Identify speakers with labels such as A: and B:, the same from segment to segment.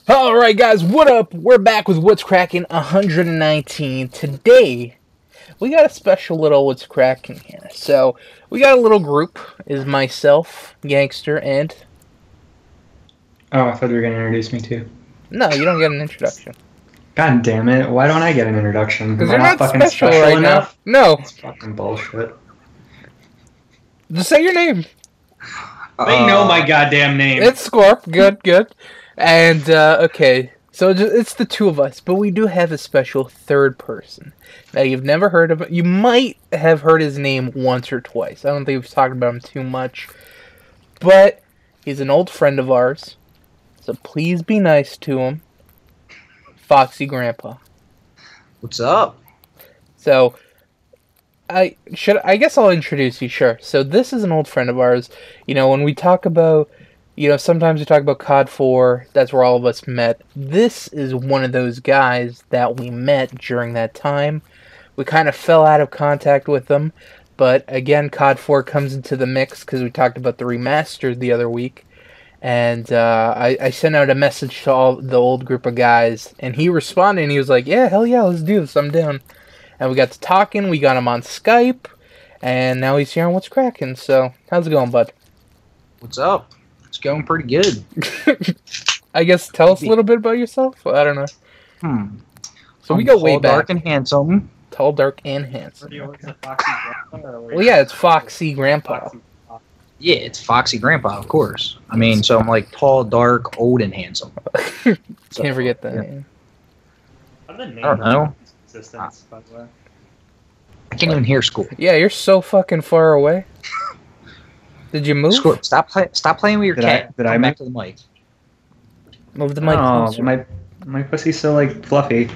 A: Alright guys, what up? We're back with What's Crackin' 119. Today, we got a special little What's Crackin' here. So, we got a little group. Is myself, Gangster, and...
B: Oh, I thought you were going to introduce me too.
A: No, you don't get an introduction.
B: God damn it, why don't I get an introduction?
A: Because you're not fucking special right enough? Now. No.
B: It's fucking bullshit.
A: Just say your name.
B: They know my goddamn name.
A: It's Scorp. Good, good. And, okay, so it's the two of us, but we do have a special third person. Now, you've never heard of him. You might have heard his name once or twice. I don't think we've talked about him too much. But he's an old friend of ours, so please be nice to him. Foxy Grandpa.
C: What's up?
A: So, I guess I'll introduce you, sure. So, this is an old friend of ours. You know, when we talk about... You know, sometimes we talk about COD 4, that's where all of us met. This is one of those guys that we met during that time. We kind of fell out of contact with them, but again, COD 4 comes into the mix because we talked about the remastered the other week. And I sent out a message to all the old group of guys, and he responded, and he was like, yeah, hell yeah, let's do this, I'm down. And we got to talking, we got him on Skype, and now he's here on What's Crackin', so how's it going, bud?
C: What's up? It's going pretty good.
A: I guess tell us a little bit about yourself. I don't know. So we go way back.
C: Tall, dark, and handsome.
A: Tall, dark, and handsome. Well, yeah, it's Foxy Grandpa.
C: Yeah, it's Foxy Grandpa, of course. I mean, so I'm like tall, dark, old, and handsome.
A: Can't forget that name.
C: I don't know. I can't even hear school.
A: Yeah, you're so fucking far away. Did you move?
C: Scorp, stop playing with your cat.
B: Did I
C: back to the mic?
A: Move the mic closer.
B: My pussy's so like fluffy.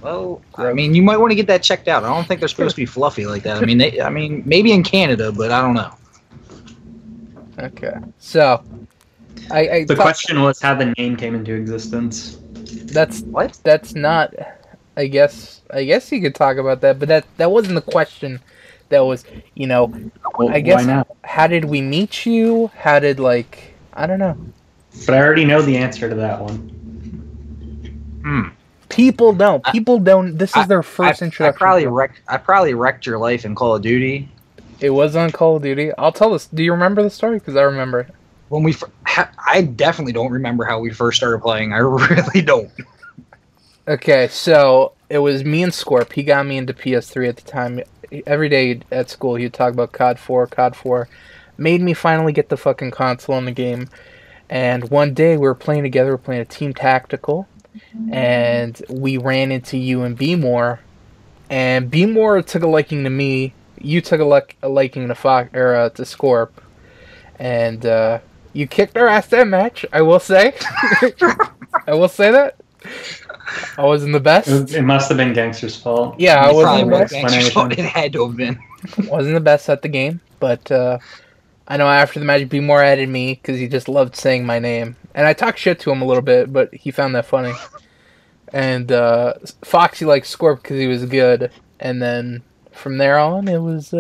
C: Well, I mean, you might want to get that checked out. I don't think they're supposed to be fluffy like that. I mean, maybe in Canada, but I don't know.
A: Okay, so
B: The question was how the name came into existence.
A: That's what? That's not. I guess you could talk about that, but that wasn't the question. That was, you know,
B: well,
A: I guess,
B: why not?
A: How did we meet you? How did, like, I don't know.
B: But I already know the answer to that one.
A: People don't. This is their first introduction.
C: I probably wrecked your life in Call of Duty.
A: It was on Call of Duty. I'll tell this. Do you remember the story? Because I remember it.
C: When I definitely don't remember how we first started playing. I really don't. Okay,
A: so it was me and Scorp. He got me into PS3 at the time. Every day at school, he'd talk about COD 4. Made me finally get the fucking console in the game. And one day, we were playing together. We were playing a team tactical. And we ran into you and B-More. And B-More took a liking to me. You took a liking to to Scorp. And you kicked our ass that match, I will say. I will say that. I wasn't the best.
B: It must have been Gangster's fault.
A: Yeah, I wasn't the best.
C: It had to have been.
A: Wasn't the best at the game, but I know after the match, B-More added me because he just loved saying my name, and I talked shit to him a little bit, but he found that funny. And Foxy liked Scorp because he was good, and then from there on, it was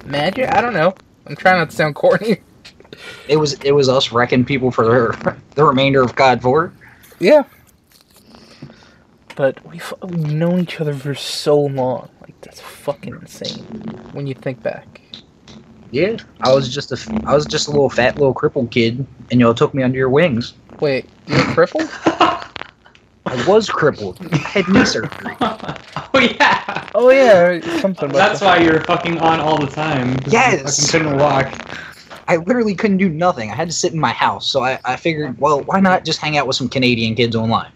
A: magic. I don't know. I'm trying not to sound corny.
C: It was us wrecking people for the remainder of COD 4.
A: Yeah. But we've known each other for so long. Like, that's fucking insane when you think back.
C: Yeah, I was just a little fat, little crippled kid, and y'all took me under your wings.
A: Wait, you were crippled?
C: I was crippled. I had knee surgery.
B: Oh
A: yeah, something about
B: That's why you're fucking on all the time.
C: Yes!
B: You couldn't walk.
C: I literally couldn't do nothing. I had to sit in my house, so I figured, well, why not just hang out with some Canadian kids online?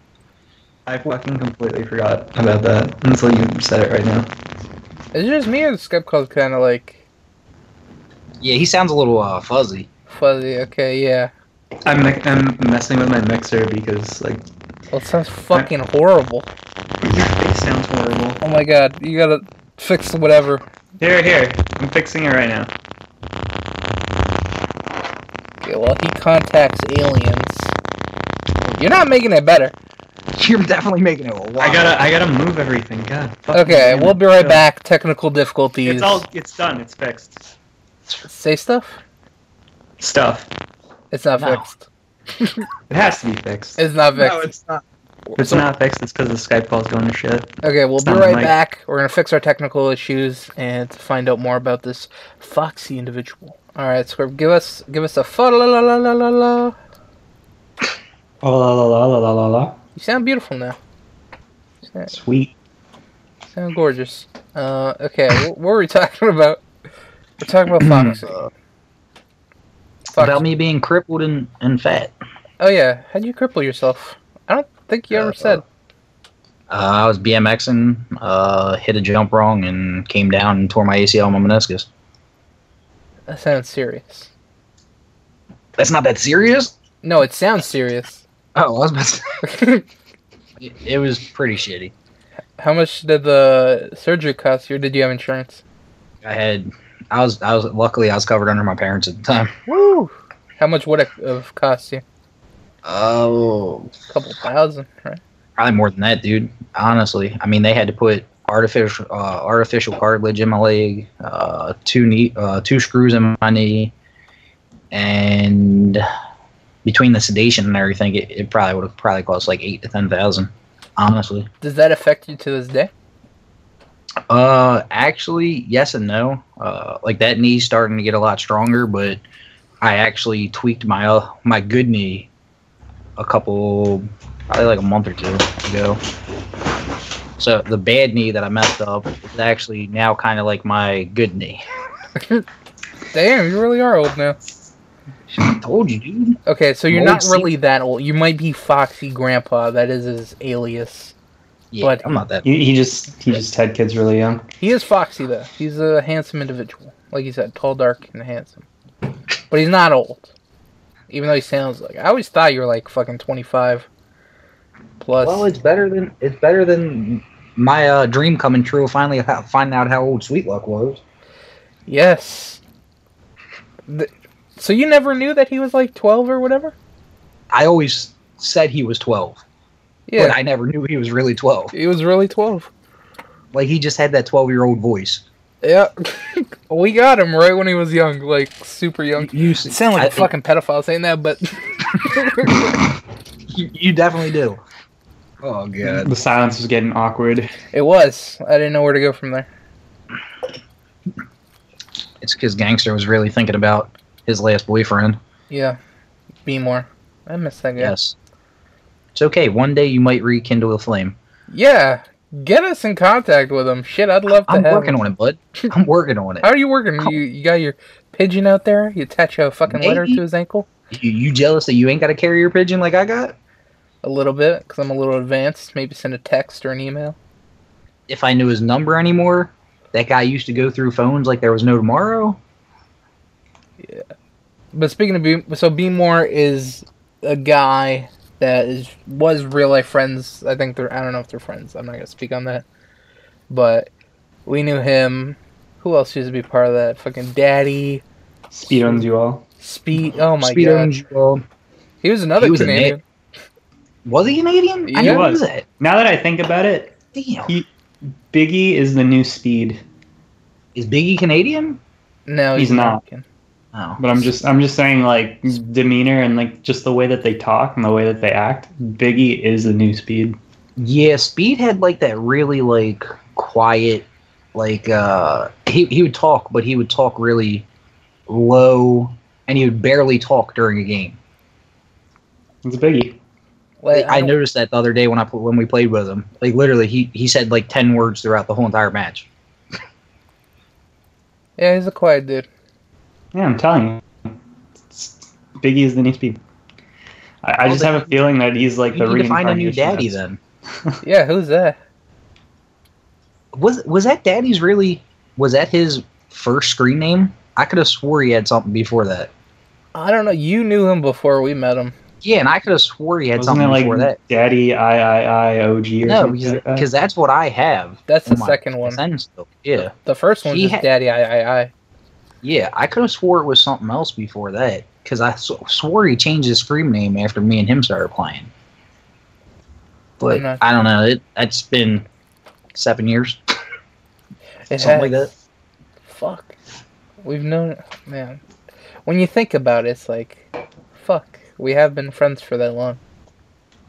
B: I fucking completely forgot about that until you said it right now.
A: Is it just me or the Skype call's kind of like...
C: Yeah, he sounds a little fuzzy.
A: Fuzzy, okay, yeah.
B: I'm messing with my mixer because, like...
A: Well, it sounds fucking horrible.
B: Your face sounds horrible.
A: Oh my god, you gotta fix whatever.
B: Here. I'm fixing it right now.
A: Okay, well, he contacts aliens. You're not making it better.
C: You're definitely making it a lot.
B: I gotta move everything. God.
A: Okay, we'll be right back. Technical difficulties.
B: It's done. It's fixed.
A: Say stuff?
B: Stuff.
A: It's not
C: No.
A: fixed.
B: It has to be fixed.
A: It's not fixed.
C: No, it's not.
B: If it's not fixed, it's because the Skype call's going to shit.
A: Okay, we'll
B: It's
A: be
B: not
A: right
B: Mike.
A: back. We're gonna fix our technical issues and to find out more about this foxy individual. All right, Squirp, give us a fa la la la la la la.
B: Oh la la la la la la la.
A: You sound beautiful now. You
B: Sweet.
A: sound gorgeous. Okay, what were we talking about? We're talking about foxy. Foxy.
C: About me being crippled and fat.
A: Oh yeah, how'd you cripple yourself? I don't think you ever said.
C: I was BMXing, hit a jump wrong, and came down and tore my ACL and my meniscus.
A: That sounds serious.
C: That's not that serious?
A: No, it sounds serious.
C: Oh, I was about to say. It was pretty shitty.
A: How much did the surgery cost you, or did you have insurance?
C: Luckily I was covered under my parents at the time.
A: Woo! How much would it have cost you?
C: Oh,
A: A couple thousand, right?
C: probably more than that, dude. Honestly, I mean, they had to put artificial cartilage in my leg, two screws in my knee, and between the sedation and everything, it probably would have cost like $8,000 to $10,000. Honestly.
A: Does that affect you to this day?
C: Actually, yes and no. Like that knee's starting to get a lot stronger, but I actually tweaked my good knee probably like a month or two ago. So the bad knee that I messed up is actually now kind of like my good knee.
A: Damn, you really are old now.
C: I told you, dude.
A: Okay, so you're
C: Old
A: not
C: seat.
A: really that old. You might be Foxy Grandpa. That is his alias.
C: Yeah,
A: But-
C: I'm not that.
B: He just had kids really young.
A: He is Foxy, though. He's a handsome individual. Like you said, tall, dark, and handsome. But he's not old. Even though he sounds like... I always thought you were like fucking 25 plus.
C: Well, it's better than my dream coming true. Finally, finding out how old Sweet Luck was.
A: Yes. So you never knew that he was like 12 or whatever?
C: I always said he was 12,
A: Yeah,
C: but I never knew he was really 12.
A: he was really 12.
C: Like he just had that 12-year-old voice.
A: Yeah. We got him right when he was young, like super young.
C: You
A: Sound like a fucking pedophile saying that, but...
C: You definitely do. Oh god.
B: The silence was getting awkward.
A: It was. I didn't know where to go from there.
C: It's because Gangster was really thinking about his last boyfriend.
A: Yeah. Be more. I miss that guy.
C: Yes. It's okay. One day you might rekindle a flame.
A: Yeah. Get us in contact with him. Shit, I'd love to
C: I'm
A: have
C: working
A: him.
C: on it, bud. I'm working on it.
A: How are you working? You got your pigeon out there? You attach a fucking letter
C: Maybe.
A: to his ankle?
C: You jealous that you ain't got to carry your pigeon like I got?
A: A little bit, because I'm a little advanced. Maybe send a text or an email.
C: If I knew his number anymore, that guy used to go through phones like there was no tomorrow.
A: But speaking of Be More is a guy that was real life friends. I think I don't know if they're friends. I'm not gonna speak on that. But we knew him. Who else used to be part of that? Fucking Daddy.
B: Speed owns you all.
A: Speed. Oh my
C: Speed
A: god.
C: owns you all.
A: He was another
C: He was a
A: Canadian.
C: Was he Canadian?
A: Yeah.
C: I
A: He
C: knew
B: was.
C: that.
B: Now that I think about it,
C: Damn.
B: Biggie is the new Speed.
C: Is Biggie Canadian?
A: No,
B: He's not.
A: American.
C: Oh.
B: But I'm just saying, like, demeanor and like just the way that they talk and the way that they act. Biggie is the new Speed.
C: Yeah, Speed had like that really like quiet, like he would talk, but he would talk really low, and he would barely talk during a game.
B: It's Biggie.
A: Like,
C: I noticed that the other day when we played with him. Like literally, he said like 10 words throughout the whole entire match.
A: Yeah, he's a quiet dude.
B: Yeah, I'm telling you. Biggie is the new Speed. I just have a feeling that he's like the
C: You need to find a new
B: reincarnation
C: daddy
B: of-
C: then.
A: Yeah, who's that?
C: Was that daddy's really? Was that his first screen name? I could have swore he had something before that.
A: I don't know. You knew him before we met him.
C: Yeah, and I could have swore he had
B: Wasn't
C: something
B: it like
C: before that.
B: Daddy IIIOG or
C: No,
B: something like that?
C: because that's what I have.
A: That's
C: on
A: the
C: my
A: second one.
C: SN still. Yeah,
A: The first one's
C: He
A: just Daddy I.
C: yeah. I could have swore it was something else before that because I swore he changed his screen name after me and him started playing. But
A: not
C: I don't know. It's been 7 years,
A: it
C: something like that.
A: has. Fuck. We've known, man. When you think about it, it's like, fuck. We have been friends for that long.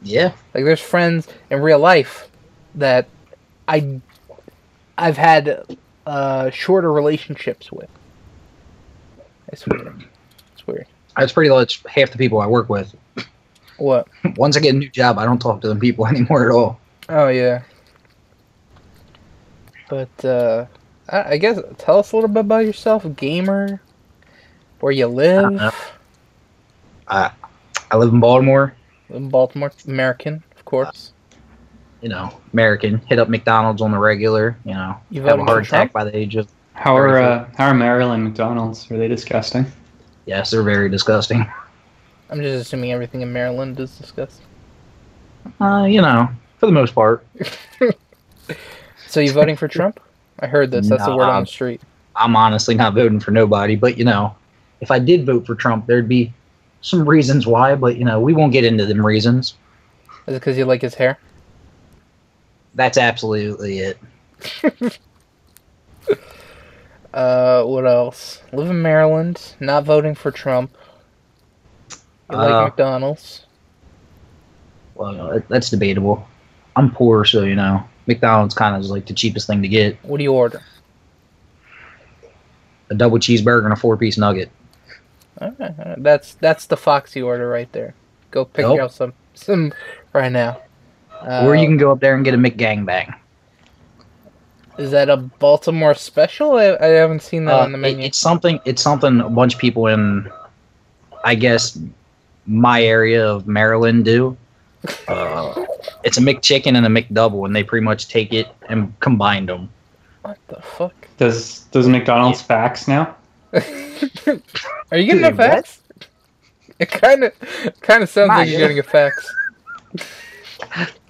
C: Yeah.
A: Like, there's friends in real life that I've had shorter relationships with. It's weird. It's weird.
C: That's pretty much half the people I work with.
A: What?
C: Once I get a new job, I don't talk to them people anymore at all.
A: Oh yeah. But I guess tell us a little bit about yourself, gamer, where you
C: I don't know.
A: live.
C: I live in Baltimore.
A: In Baltimore, American, of course.
C: You know, American. Hit up McDonald's on the regular. You know,
A: You
C: have a
A: voting
C: heart
A: for Trump?
C: attack by the age of.
B: How are Maryland McDonald's? Are they disgusting?
C: Yes, they're very disgusting.
A: I'm just assuming everything in Maryland is disgusting.
C: You know, for the most part.
A: So you voting for Trump? I heard this. That's the
C: No,
A: word on the street.
C: I'm honestly not voting for nobody, but you know, if I did vote for Trump, there'd be some reasons why, but you know, we won't get into them reasons.
A: Is it because you like his hair?
C: That's absolutely it.
A: What else? Live in Maryland, not voting for Trump. You like McDonald's.
C: Well, that's debatable. I'm poor, so you know, McDonald's kind of is like the cheapest thing to get.
A: What do you order?
C: A double cheeseburger and a 4-piece nugget.
A: Alright, that's the Foxy order right there. Go pick
C: Nope.
A: out some right now.
C: Or you can go up there and get a McGangbang.
A: Is that a Baltimore special? I haven't seen that on the menu.
C: It's something a bunch of people in, I guess, my area of Maryland do. It's a McChicken and a McDouble, and they pretty much take it and combine them.
A: What the fuck?
B: Does McDonald's fax now?
A: Are you getting a
C: Dude,
A: fax? It kind of sounds like you're
C: yeah.
A: getting a fax.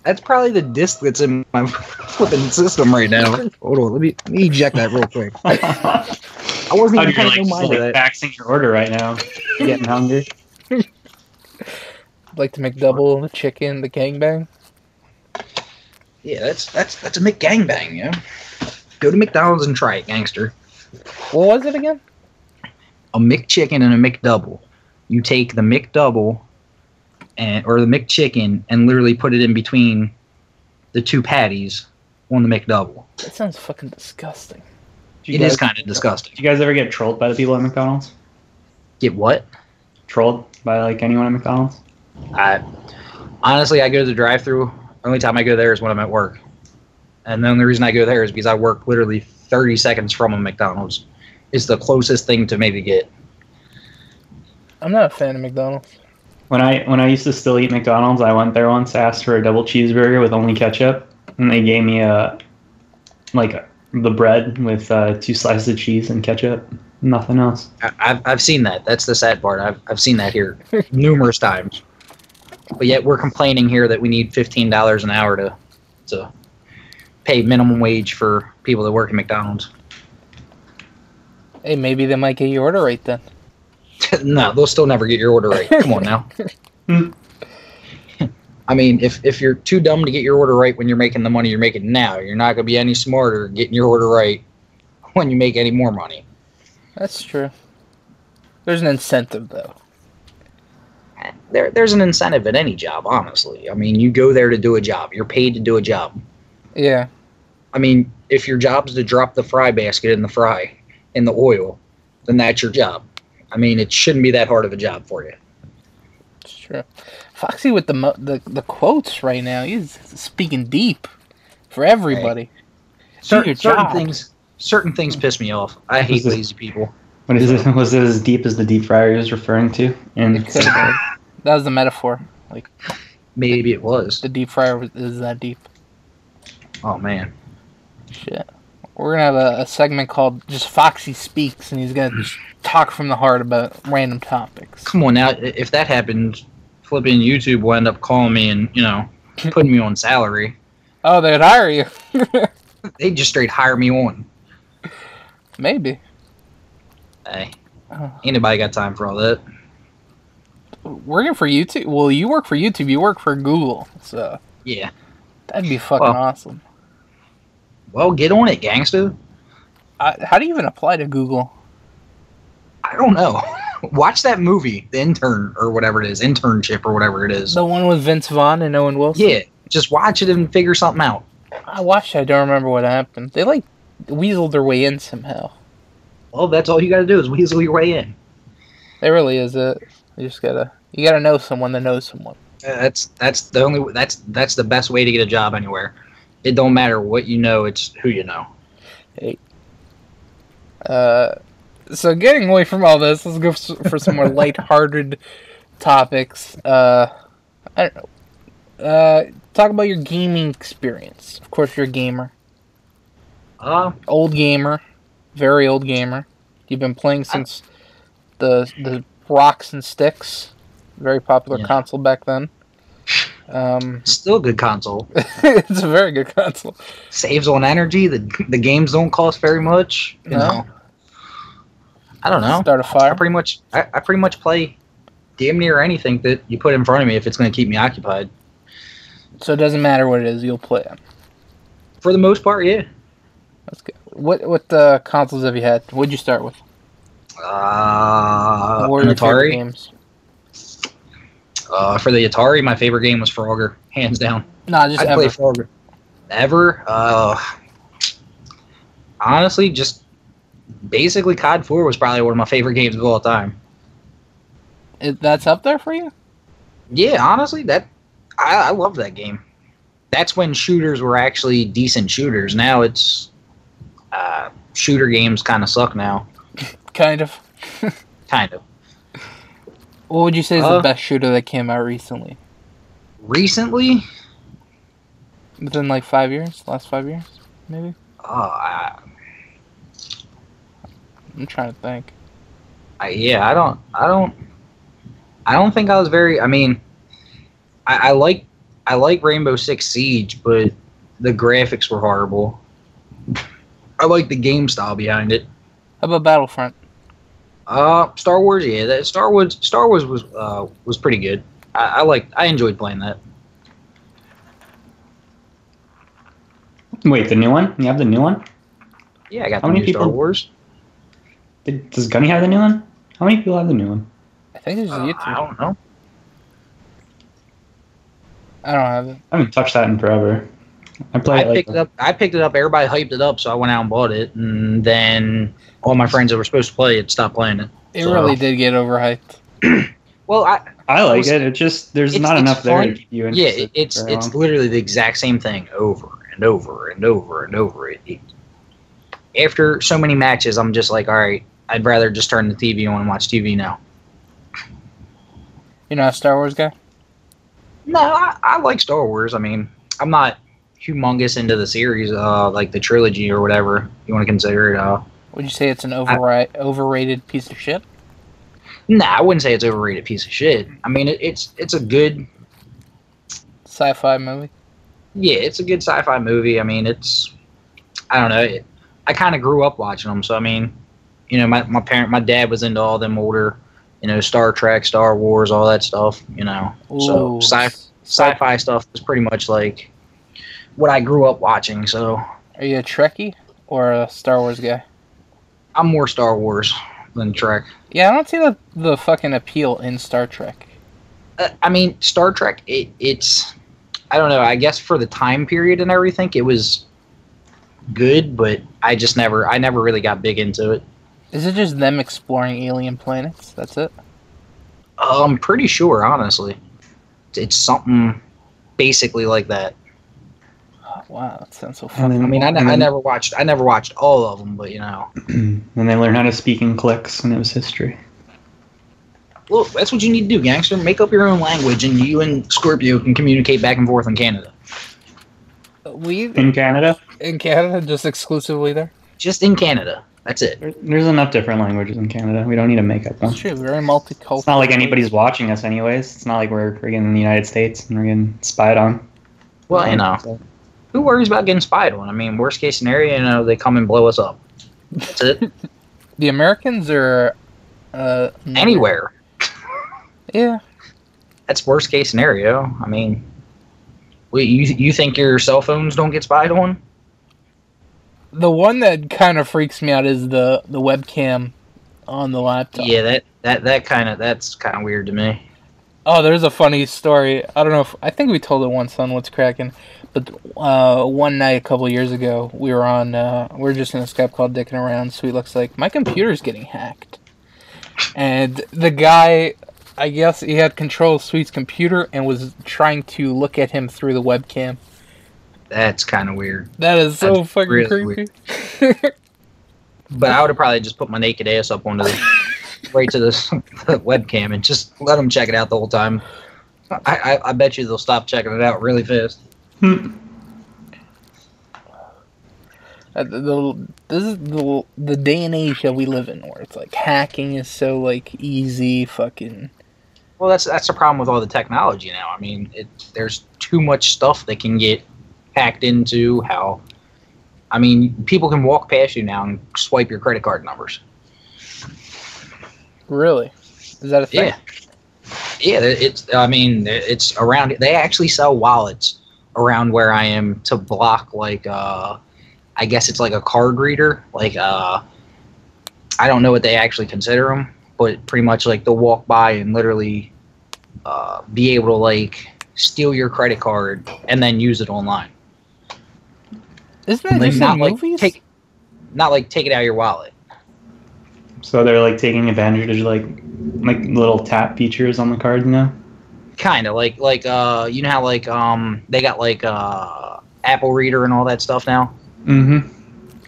C: That's probably the disc that's in my flipping system right now. Hold on, let me eject that real quick. I wasn't even
B: You're
C: paying no mind to
B: like
C: that.
B: faxing your order right now. You getting hungry?
A: Like the McDouble, the chicken, the gangbang.
C: Yeah, that's a McGangbang, yeah. Go to McDonald's and try it, gangster.
A: What was it again?
C: A McChicken and a McDouble. You take the McDouble or the McChicken and literally put it in between the two patties on the McDouble.
A: That sounds fucking disgusting.
C: It is kind of disgusting.
B: Do you guys ever get trolled by the people at McDonald's?
C: Get what?
B: Trolled by like anyone at McDonald's?
C: Honestly, I go to the drive-thru. Only time I go there is when I'm at work. And the only reason I go there is because I work literally 30 seconds from a McDonald's. It's the closest thing to me to get.
A: I'm not a fan of McDonald's.
B: When I used to still eat McDonald's, I went there once, asked for a double cheeseburger with only ketchup, and they gave me the bread with 2 slices of cheese and ketchup. Nothing else.
C: I've seen that. That's the sad part. I've seen that here numerous times. But yet we're complaining here that we need $15 an hour to pay minimum wage for people that work at McDonald's.
A: Hey, maybe they might get your order right then.
C: No, they'll still never get your order right. Come on now. I mean, if you're too dumb to get your order right when you're making the money you're making now, you're not going to be any smarter getting your order right when you make any more money.
A: That's true. There's an incentive, though.
C: There's an incentive at any job, honestly. I mean, you go there to do a job. You're paid to do a job.
A: Yeah.
C: I mean, if your job's to drop the fry basket in the oil, then that's your job. I mean, it shouldn't be that hard of a job for you.
A: It's true. Foxy with the quotes right now. He's speaking deep for everybody.
C: Certain things piss me off. I hate lazy people.
B: What is it? Was it as deep as the deep fryer he was referring to? And
A: It could have been. That was the metaphor. Like,
C: Maybe it was.
A: the deep fryer is that deep.
C: Oh, man.
A: Shit. We're going to have a segment called Just Foxy Speaks, and he's going to just talk from the heart about random topics.
C: Come on now. If that happens, flipping YouTube will end up calling me and, putting me on salary.
A: Oh, they'd hire you.
C: They'd just straight hire me on.
A: Maybe.
C: Hey, ain't nobody got time for all that.
A: Working for YouTube? Well, you work for YouTube. You work for Google, so...
C: Yeah.
A: That'd be fucking
C: Well,
A: awesome.
C: Well, get on it, gangster.
A: How do you even apply to Google?
C: I don't know. Watch that movie, The Intern, or whatever it is, Internship, or whatever it is.
A: The one with Vince Vaughn and Owen Wilson?
C: Yeah, just watch it and figure something out.
A: I watched it. I don't remember what happened. They, like, weaseled their way in somehow.
C: Well, that's all you gotta do is weasel your way in.
A: It really is it. You gotta know someone that knows someone.
C: That's the best way to get a job anywhere. It don't matter what you know, it's who you know.
A: Hey. So getting away from all this, let's go for some more lighthearted topics. I don't know. Talk about your gaming experience. Of course, you're a gamer. Old gamer. Very old gamer. You've been playing since the Rocks and Sticks. Very popular console back then.
C: Still a good console.
A: It's a very good console.
C: Saves on energy. The games don't cost very much. You know. I don't know.
A: Start a fire.
C: I pretty much play damn near anything that you put in front of me if it's going to keep me occupied.
A: So it doesn't matter what it is, you'll play it.
C: For the most part, yeah.
A: That's good. What consoles have you had? What'd you start with?
C: What are
A: your favorite games?
C: For the Atari, my favorite game was Frogger, hands down.
A: Nah, just
C: I'd play Frogger. Ever? Honestly, just basically COD 4 was probably one of my favorite games of all time.
A: That's up there for you?
C: Yeah, honestly, I love that game. That's when shooters were actually decent shooters. Now it's shooter games kind of suck now.
A: Kind of.
C: Kind of.
A: What would you say is the best shooter that came out recently?
C: Recently?
A: Within like 5 years? Last 5 years, maybe?
C: I'm
A: trying to think.
C: I don't think I was very. I mean, I like Rainbow Six Siege, but the graphics were horrible. I like the game style behind it.
A: How about Battlefront?
C: Star Wars, yeah. Star Wars was pretty good. I enjoyed playing that.
B: Wait, the new one? You have the new one?
C: Yeah, I got the new Star Wars.
B: Does Gunny have the new one? How many people have the new one?
A: I think it's YouTube.
C: I don't know.
A: I don't have it.
B: I haven't touched that in forever. I picked
C: it up. Everybody hyped it up, so I went out and bought it. And then all my friends that were supposed to play it stopped playing it.
A: It really did get overhyped.
C: Well,
B: I like it. It just there's not enough there to keep you interested.
C: Yeah, it's literally the exact same thing over and over and over and over. After so many matches, I'm just like, all right, I'd rather just turn the TV on and watch TV now.
A: You're not a Star Wars guy?
C: No, I like Star Wars. I mean, I'm not humongous into the series, like the trilogy or whatever you want to consider it.
A: Would you say it's an overrated piece of shit?
C: Nah, I wouldn't say it's an overrated piece of shit. I mean, it's a good
A: sci-fi movie. Yeah,
C: it's a good sci-fi movie. I mean, I don't know. I kind of grew up watching them, so I mean, you know, my dad was into all them older, you know, Star Trek, Star Wars, all that stuff. You know,
A: ooh,
C: so sci-fi stuff is pretty much like what I grew up watching. So,
A: are you a Trekkie or a Star Wars guy?
C: I'm more Star Wars than Trek.
A: Yeah, I don't see the fucking appeal in Star Trek.
C: I mean, Star Trek, it's I don't know. I guess for the time period and everything, it was good, but I never really got big into it.
A: Is it just them exploring alien planets? That's it?
C: I'm pretty sure, honestly. It's something basically like that.
A: Oh, wow, that sounds so fun.
C: I mean, I never watched all of them, but you know.
B: And they learned how to speak in clicks, and it was history.
C: Well, that's what you need to do, gangster. Make up your own language, and you and Scorpio can communicate back and forth in Canada.
B: In Canada?
A: In Canada, just exclusively there?
C: Just in Canada. That's it.
B: There's enough different languages in Canada. We don't need to make up one.
A: That's true. Very multicultural.
B: It's not like anybody's watching us anyways. It's not like we're friggin' in the United States and we're getting spied on.
C: Well, you know. So. Who worries about getting spied on? I mean, worst case scenario, you know, they come and blow us up. That's it.
A: The Americans are...
C: anywhere.
A: Yeah.
C: That's worst case scenario. I mean, Wait, you think your cell phones don't get spied on?
A: The one that kind of freaks me out is the webcam on the laptop.
C: Yeah, that's kind of weird to me.
A: Oh, there's a funny story. I don't know if I think we told it once on What's Crackin', but one night a couple years ago, we were just in a Skype call dicking around. Sweet looks like my computer's getting hacked, and the guy, I guess he had control of Sweet's computer and was trying to look at him through the webcam.
C: That's kind of weird.
A: That is so
C: That's
A: fucking
C: really
A: creepy.
C: But I would have probably just put my naked ass up onto right to this webcam and just let them check it out the whole time. I bet you they'll stop checking it out really fast.
A: This is the day and age that we live in, where it's like hacking is so like easy, fucking.
C: Well, that's the problem with all the technology now. I mean, there's too much stuff that can get hacked into. I mean, people can walk past you now and swipe your credit card numbers.
A: Really? Is that a thing?
C: Yeah. Yeah, it's around. They actually sell wallets around where I am to block, like, I guess it's like a card reader. Like, I don't know what they actually consider them, but pretty much like they'll walk by and literally be able to like steal your credit card and then use it online.
A: Isn't that
C: Like,
A: just
C: not
A: in
C: like
A: movies?
C: take it out of your wallet.
B: So they're like taking advantage of like little tap features on the card now.
C: Kind of like you know how like they got like Apple Reader and all that stuff now.
B: Mm-hmm.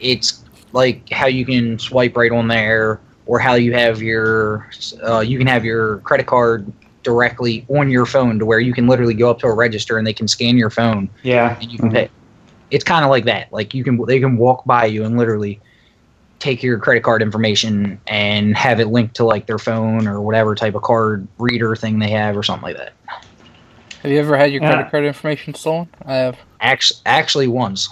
C: It's like how you can swipe right on there, or how you have your you can have your credit card directly on your phone to where you can literally go up to a register and they can scan your phone.
B: Yeah.
C: And you can pay. It's kind of like that. Like they can walk by you and literally take your credit card information and have it linked to like their phone or whatever type of card reader thing they have or something like that.
A: Have you ever had your credit card information stolen? I have.
C: Actually once.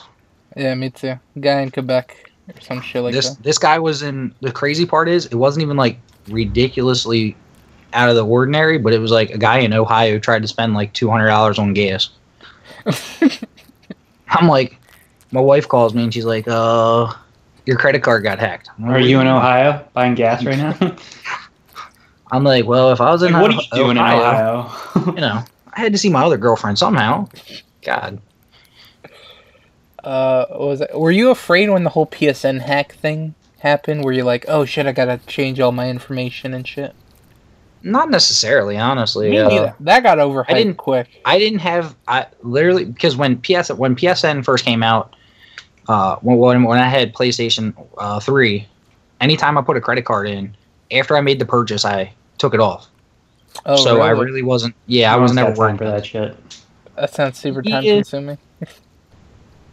A: Yeah, me too. Guy in Quebec or some shit like that.
C: This guy was in. The crazy part is it wasn't even like ridiculously out of the ordinary, but it was like a guy in Ohio tried to spend like $200 on gas. I'm like, my wife calls me and she's like, your credit card got hacked.
B: Are you in Ohio buying gas right now?
C: I'm like, well, if I was in
B: what are you doing in Ohio?
C: You know, I had to see my other girlfriend somehow. God.
A: What was it? Were you afraid when the whole PSN hack thing happened? Were you like, oh shit, I gotta change all my information and shit?
C: Not necessarily, honestly.
A: Me neither. That got overhyped quick.
C: I didn't have. I literally, because when PSN first came out, when I had PlayStation 3, anytime I put a credit card in, after I made the purchase, I took it off.
A: Oh,
C: so
A: really?
C: I really wasn't. Yeah, I was never worried
B: for that shit.
A: That sounds super time consuming.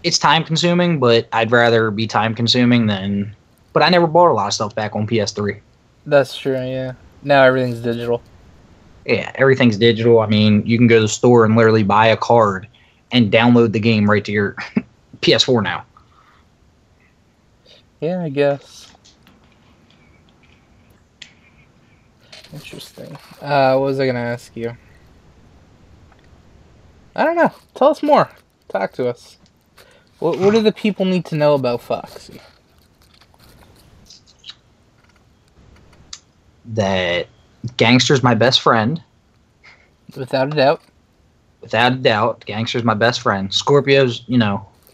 C: It's time consuming, but I'd rather be time consuming than. But I never bought a lot of stuff back on PS3.
A: That's true. Yeah. Now everything's digital.
C: Yeah, everything's digital. I mean, you can go to the store and literally buy a card and download the game right to your PS4 now.
A: Yeah, I guess. Interesting. What was I gonna ask you? I don't know. Tell us more. Talk to us. What do the people need to know about Foxy?
C: That Gangster's my best friend.
A: Without a doubt.
C: Without a doubt, Gangster's my best friend. Scorpio's,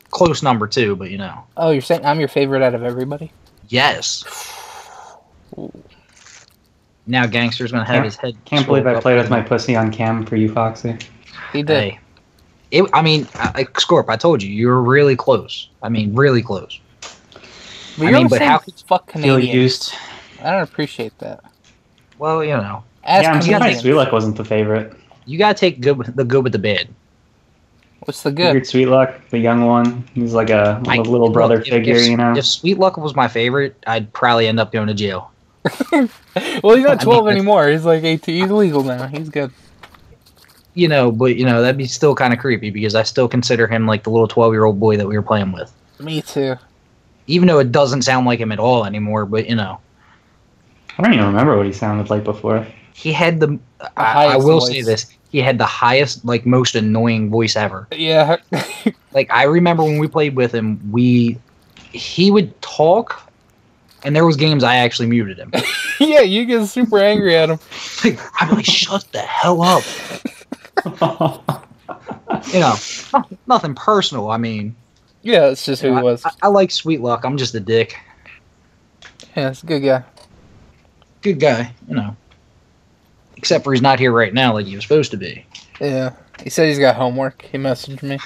C: close number 2, but
A: Oh, you're saying I'm your favorite out of everybody?
C: Yes.
A: Ooh.
C: Now Gangster's gonna have his head.
B: Can't believe I played with my pussy on cam for you, Foxy.
A: He did.
C: Hey. Scorp, I told you, you were really close. I mean, really close.
A: But how could you
B: feel
A: Canadian?
B: used?
A: I don't appreciate that.
C: Well,
A: As
B: I'm surprised
A: Canadians,
B: Sweet Luck wasn't the favorite.
C: you gotta take the good with the bad.
A: what's the good?
B: Figured Sweet Luck, the young one, he's like a little brother figure,
C: If Sweet Luck was my favorite, I'd probably end up going to jail.
A: Well, he's not 12 anymore. He's like 18. He's legal now. He's good.
C: But that'd be still kind of creepy because I still consider him like the little 12-year-old boy that we were playing with.
A: Me too.
C: Even though it doesn't sound like him at all anymore, but
B: I don't even remember what he sounded like before.
C: he had the. I
A: highest
C: will
A: voice.
C: say this: he had the highest, like, most annoying voice ever.
A: Yeah.
C: Like, I remember when we played with him, he would talk, and there was games I actually muted him.
A: Yeah, you get super angry at him.
C: Like, I'd be like, shut the hell up. You know, nothing personal. I mean,
A: Yeah, it's just who he was.
C: I like Sweet Luck. I'm just a dick.
A: Yeah, it's a good guy.
C: Good guy, you know. Except for he's not here right now like he was supposed to be.
A: Yeah. He said he's got homework. He messaged me.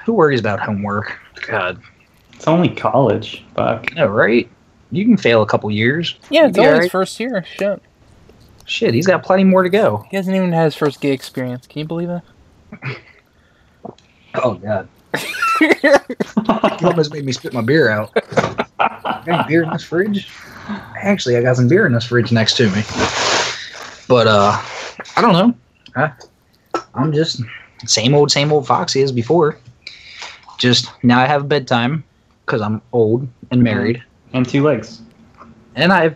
C: Who worries about homework? God.
B: It's only college. Fuck.
C: No, right? You can fail a couple years.
A: Yeah, it's
C: You'll be
A: only his
C: alright.
A: first year. Shit.
C: Shit, he's got plenty more to go.
A: He hasn't even had his first gay experience. Can you believe that?
C: Oh, God. You almost made me spit my beer out. Got any beer in this fridge? Actually, I got some beer in this fridge next to me. But, I don't know. I'm just same old Foxy as before. Just now I have bedtime because I'm old and married.
B: And 2 legs.
C: And I have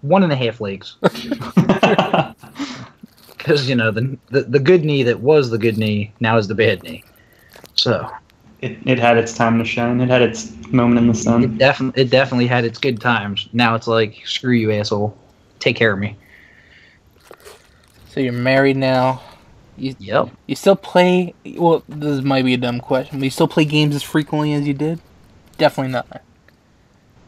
C: 1.5 legs. Because, you know, the good knee that was the good knee now is the bad knee. So
B: It had its time to shine. It had its moment in the sun.
C: it definitely had its good times. Now it's like, screw you, asshole. Take care of me.
A: So you're married now.
C: Yep.
A: You still play... Well, this might be a dumb question, but you still play games as frequently as you did? Definitely not.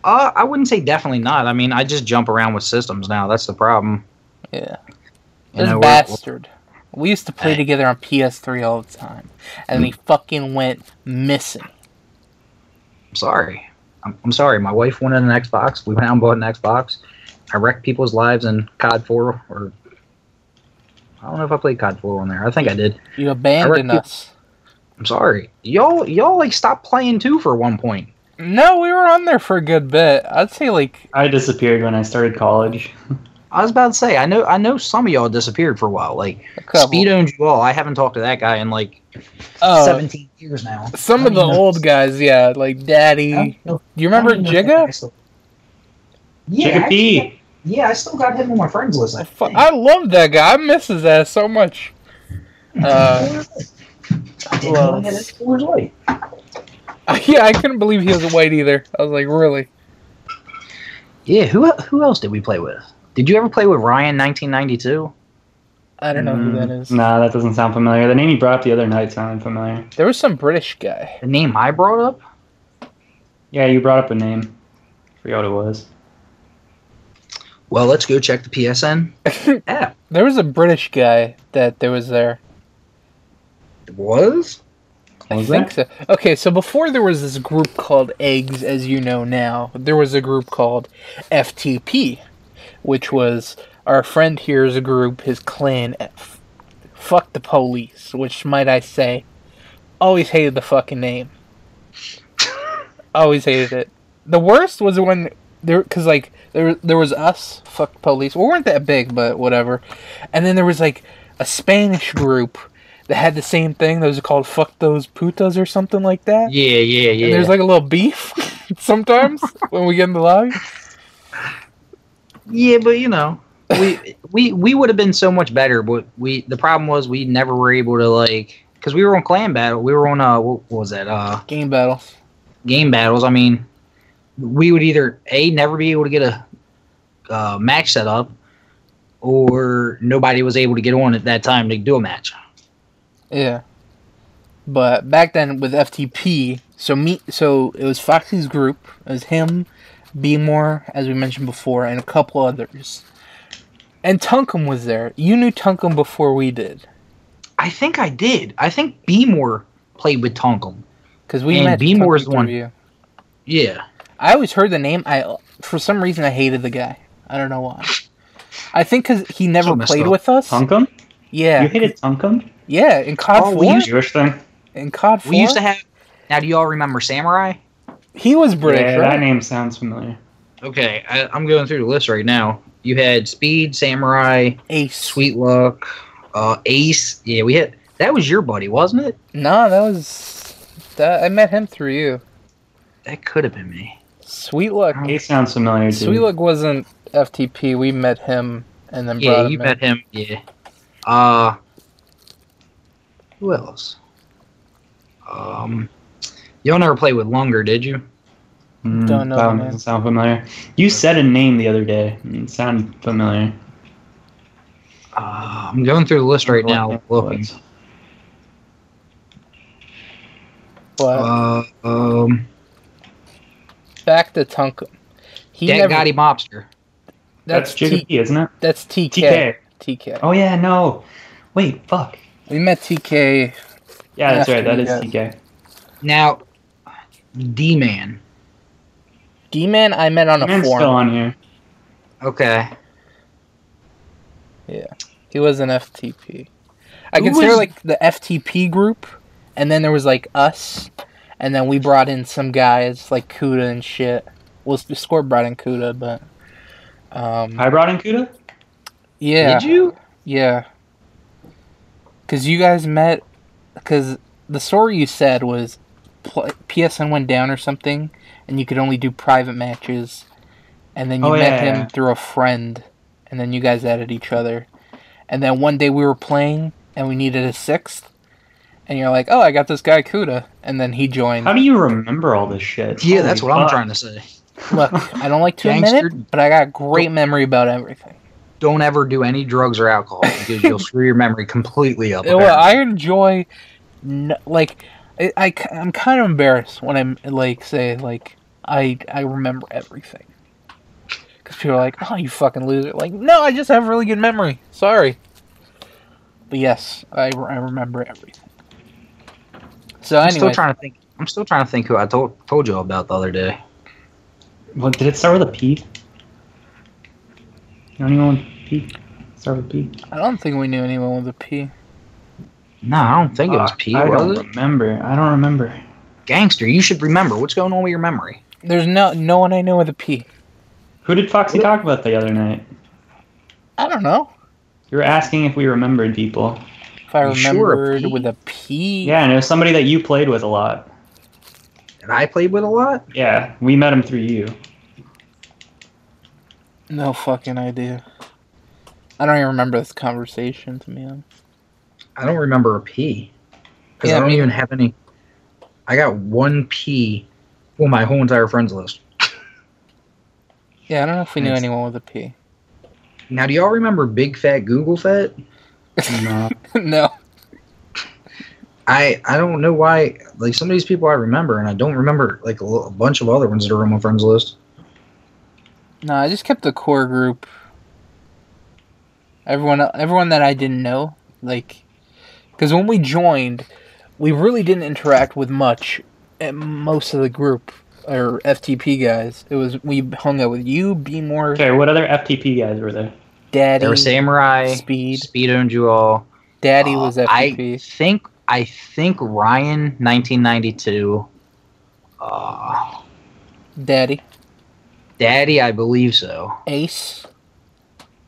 C: I wouldn't say definitely not. I mean, I just jump around with systems now. That's the problem.
A: Yeah.
C: You
A: This
C: know,
A: bastard. We used to play
C: Hey.
A: together on PS3 all the time. And he fucking went missing.
C: I'm sorry. I'm sorry. My wife wanted an Xbox. We went out and bought an Xbox. I wrecked people's lives in COD 4, or I don't know if I played COD 4 on there. I think I did.
A: You abandoned
C: reckon-
A: us.
C: I'm sorry. Y'all like stopped playing too for one point.
A: No, we were on there for a good bit. I'd say like...
B: I disappeared when I started college.
C: I was about to say, I know some of y'all disappeared for a while. Like
A: A couple.
C: Speed owns you all. I haven't talked to that guy in like
A: Oh,
C: 17 years now.
A: some of the old guys, yeah. Like Daddy. Do you remember Jigga?
C: Yeah,
B: Jigga P.
C: yeah, I still got him on my friends list.
A: I love that guy. I miss his ass so much.
C: I didn't know he had a Coors Light.
A: Yeah, I couldn't believe he was white either. I was like, really?
C: Yeah, who else did we play with? Did you ever play with Ryan 1992?
A: I don't know who that is.
B: Nah, that doesn't sound familiar. The name you brought up the other night sounded familiar.
A: There was some British guy.
C: The name I brought up?
B: Yeah, you brought up a name. Forgot what it was.
C: Well, let's go check the PSN app.
A: There was a British guy that there was there.
C: It was?
A: I
B: Was
A: think so. Okay, so before there was this group called Eggs, as you know now, there was a group called FTP, which was our friend here's group, his clan, Fuck the Police, which, might I say, always hated the fucking name. Always hated it. The worst was when there was us, Fuck the Police. We weren't that big, but whatever. And then there was like a Spanish group that had the same thing. Those are called Fuck Those Putas or something like that.
C: Yeah.
A: And there's like a little beef sometimes when we get in the lobby.
C: Yeah, but you know, we would have been so much better. But the problem was we never were able to like, because we were on clan battle. We were on what was that?
A: Game battles.
C: Game battles. I mean, we would either never be able to get a match set up, or nobody was able to get on at that time to do a match.
A: Yeah. But back then with FTP, so it was Foxy's group. It was him, Beemore, as we mentioned before, and a couple others. And Tunkum was there. You knew Tunkum before we did.
C: I think I did. I think Beemore played with Tunkum.
A: Because we
C: And
A: met
C: Beemore's
A: Tunkum through
C: one.
A: you.
C: Yeah.
A: I always heard the name. For some reason, I hated the guy. I don't know why. I think because he never
C: So messed
A: played
C: up.
A: with us.
B: Tunkum?
A: Yeah.
B: You hated Tunkum?
A: Yeah, in COD 4.
C: we used-
B: Jewish thing?
A: In COD 4.
C: We used to have. Now, do y'all remember Samurai?
A: He was British,
B: Yeah,
A: right?
B: that name sounds familiar.
C: Okay, I'm going through the list right now. You had Speed, Samurai,
A: Ace.
C: Sweet Luck, Ace. Yeah, we had. That was your buddy, wasn't it?
A: No, that was... I met him through you.
C: That could have been me.
A: Sweet Luck.
B: He sounds familiar, too.
A: Sweet Luck wasn't FTP. We met him and then
C: Yeah,
A: brought him
C: you
A: in.
C: met him. Yeah. Who else? Y'all never played with Lunger, did you?
A: Don't know
B: That
A: the
B: one
A: name.
B: doesn't sound familiar. You said a name the other day. It sounded familiar.
C: I'm going through the list right now, looking.
A: What?
C: Back
A: Back to Tunkum. He
C: That
A: never.
C: Gotti Mobster.
B: That's Jacob P, isn't it?
A: That's TK.
B: TK.
A: TK.
B: Oh yeah, no. Wait, fuck.
A: We met TK.
B: Yeah, that's right.
A: After
B: That
A: you
B: is
A: guys.
B: TK.
C: Now, D-Man.
A: D-Man, I met on a
B: Man's
A: forum.
B: still on here.
C: Okay.
A: Yeah, he was an FTP. I
C: Who
A: consider
C: was-
A: like the FTP group, and then there was like us, and then we brought in some guys like Kuda and shit. Well, Score brought in Kuda, but
B: I brought in Kuda?
A: yeah,
C: Did you?
A: yeah, because you guys met. Because the story you said was PSN went down or something, and you could only do private matches, and then you met him through a friend, and then you guys added each other, and then one day we were playing and we needed a sixth, and you're like, oh, I got this guy Kuda, and then he joined.
B: How do you remember all this shit?
C: Yeah,
B: Holy
C: that's what I'm
B: fuck.
C: trying to say.
A: Look, I don't like to admit
C: Gangster.
A: it, but I got great memory about everything.
C: Don't ever do any drugs or alcohol because you'll screw your memory completely up.
A: Well,
C: apparently.
A: I enjoy, I'm kind of embarrassed when I'm like say like I remember everything, because people are like, oh, you fucking loser. Like, no, I just have really good memory. Sorry, but yes, I remember everything. So
C: I'm still
A: anyway,
C: trying to think. I'm still trying to think who I told you about the other day.
B: What, did it start with a P? You know anyone with P? Start with P?
A: I don't think we knew anyone with a P.
C: No, I don't think it was P.
B: I
C: Was
B: don't
C: it?
B: remember. I don't remember.
C: Gangster, you should remember. What's going on with your memory?
A: There's no one I know with a P.
B: Who did Foxy talk about the other night?
A: I don't know
B: You were asking if we remembered people.
A: if I
C: You sure a
A: remembered
C: P?
A: with a P.
B: Yeah, and it was somebody that you played with a lot.
C: And I played with a lot.
B: Yeah, we met him through you.
A: No fucking idea. I don't even remember this conversation, to be honest.
C: I don't remember a P. Because
A: Yeah,
C: I don't
A: me
C: even have any. I got one P on my whole entire friends list.
A: Yeah, I don't know if we knew
C: Nice.
A: anyone with a P.
C: Now, do y'all remember Big Fat Google Fat?
B: No.
A: No.
C: I don't know why. Like, some of these people I remember, and I don't remember, like, a bunch of other ones that are on my friends list.
A: No, I just kept the core group. Everyone that I didn't know, like, because when we joined, we really didn't interact with most of the group or FTP guys. It was we hung out with you, Be More,
B: Okay, what other FTP guys were there?
A: Daddy.
C: There was Samurai,
A: Speed.
C: Speed owned you all.
A: Daddy was FTP.
C: I think Ryan, 1992.
A: Daddy.
C: Daddy, I believe so.
A: Ace.